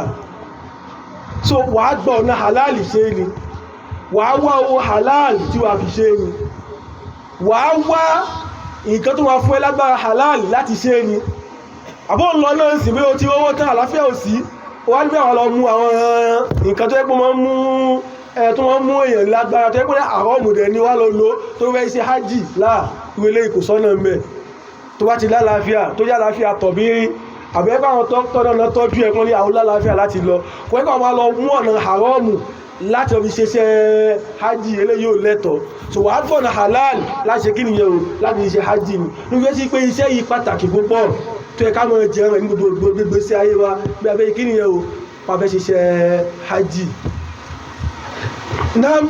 so wàá gbọ́ ọ̀nà halali ṣe ni wàá wá owó halal tí wàá fi ṣe ni wàá wá nǹkan tó wàá fún ẹ lágbára halal láti ṣe ni àbọ̀ ń lọ náà sì bí o ti owó tán àláfíà ò sí wàá níbẹ̀ wà lọ mú àwọn nǹkan tó yẹ pé wọ́n mú èèyàn lágbára tó yẹ pé àwọn ọmọdé ni wà lọ lò tó fẹ́ ṣe hajj láà ìwélé ìkòsọ́nà mẹ́ tó bá ti lálàáfíà tó yá láàfíà tọ̀bírí àbẹ́bà àwọn tọ́nà náà tọ́jú ẹ̀kọ́ ní àwọn lálàáfíà láti lọ kò ẹ́kọ̀ máa lọ mú ọ̀nà haramu láti ọbí ṣeṣẹ́ hajj eléyìí ò lẹ́tọ̀ so wà á gbọ́nà halal láti ṣe kí nìyẹn o láti ṣe hajj ni nígbé sí pé iṣẹ́ yìí pàtàkì púpọ̀ tó ẹ ká mọ̀ jẹ́ rẹ̀ ní gbogbo sí ayé wa bí abẹ́ kí nìyẹn o pàfẹ́ ṣeṣẹ́ hajj náà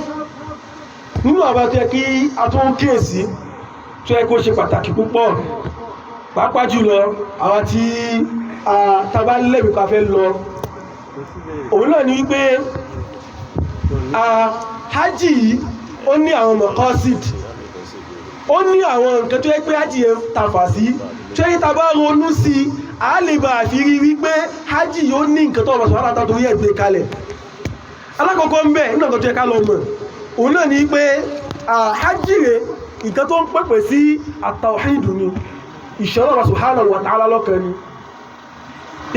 nínú àbá tó yẹ kí a tó ń kíyèsí tó yẹ kó ṣe pàtàkì púpọ̀ pàápàá jùlọ àwọn tí tàbá lẹ́bí pa fẹ́ lọ òun náà ni wípé hajj yìí ó ní àwọn maqasid ó ní àwọn nǹkan tó yẹ pé hajj yẹn tàfà sí tó yẹ tàbá ronú sí a lè bá fi rí wípé hajj yìí ó ní nǹkan tó ọmọ sọ̀rọ̀ àtàtò yẹ gbé kalẹ̀ alákọ̀ọ́kọ́ ń bẹ̀ nínú nǹkan tó yẹ ká lọ mọ̀ òun náà ni wípé hajj rẹ̀ nǹkan tó ń pèpè sí at-tawhid ni ìṣọ́lọ́wà subhanahu wa ta'ala lọ́kan ni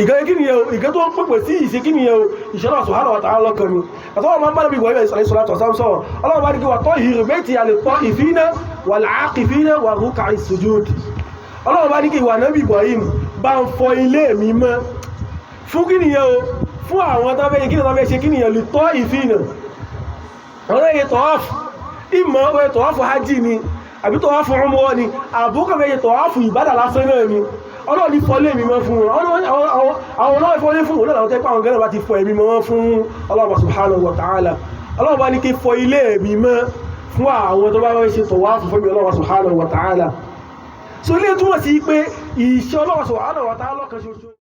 ìgẹ́ tó ń pèpè sí ìṣẹ́ kí ni yẹ ìṣọ́lọ́wà subhanahu wa ta'ala lọ́kan ni àtọ́wọ́ ma ń bá lẹ́bí ìwọ̀ ìṣàlẹ̀ ìṣọ́látọ̀ sáńsọ́ ọlọ́wọ́ bá ní kí wà tọ́ ìhìrì méjì al-ta'ifina wal-'akifina wa ruk'i sujud ọlọ́wọ́ bá ní kí wà Nábì Ibrahim bá ń fọ ilé mi mọ́ fún kí ni yẹ fún àwọn tó fẹ́ ṣe kí ni yẹ lit-ta'ifina ọ̀rẹ́ yẹ tọ́wọ́fù ìmọ̀ ọ̀rẹ́ tọ́wọ́fù hajj ni àbí tọ́wọ́fù umrah ni àbúkọ̀ mẹ́yẹ tọ́wọ́fù ìbádà lásán náà ni ọlọ́run ní fọlé mi mọ́ fún wọn àwọn ọlọ́run fọlé fún òun àwọn tẹ́pọ̀ àwọn gẹ́nà bá ti fọ ẹ̀mí mọ́ fún Ọlọ́run subhanahu wa ta'ala ọlọ́run bá ní kí fọ ilé mi mọ́ fún àwọn tó bá wọ́n ṣe tọ́wọ́fù fún mi Ọlọ́run subhanahu wa ta'ala so ilé túmọ̀ sí pé ìṣẹ́ Ọlọ́run subhanahu wa ta'ala kan ṣoṣo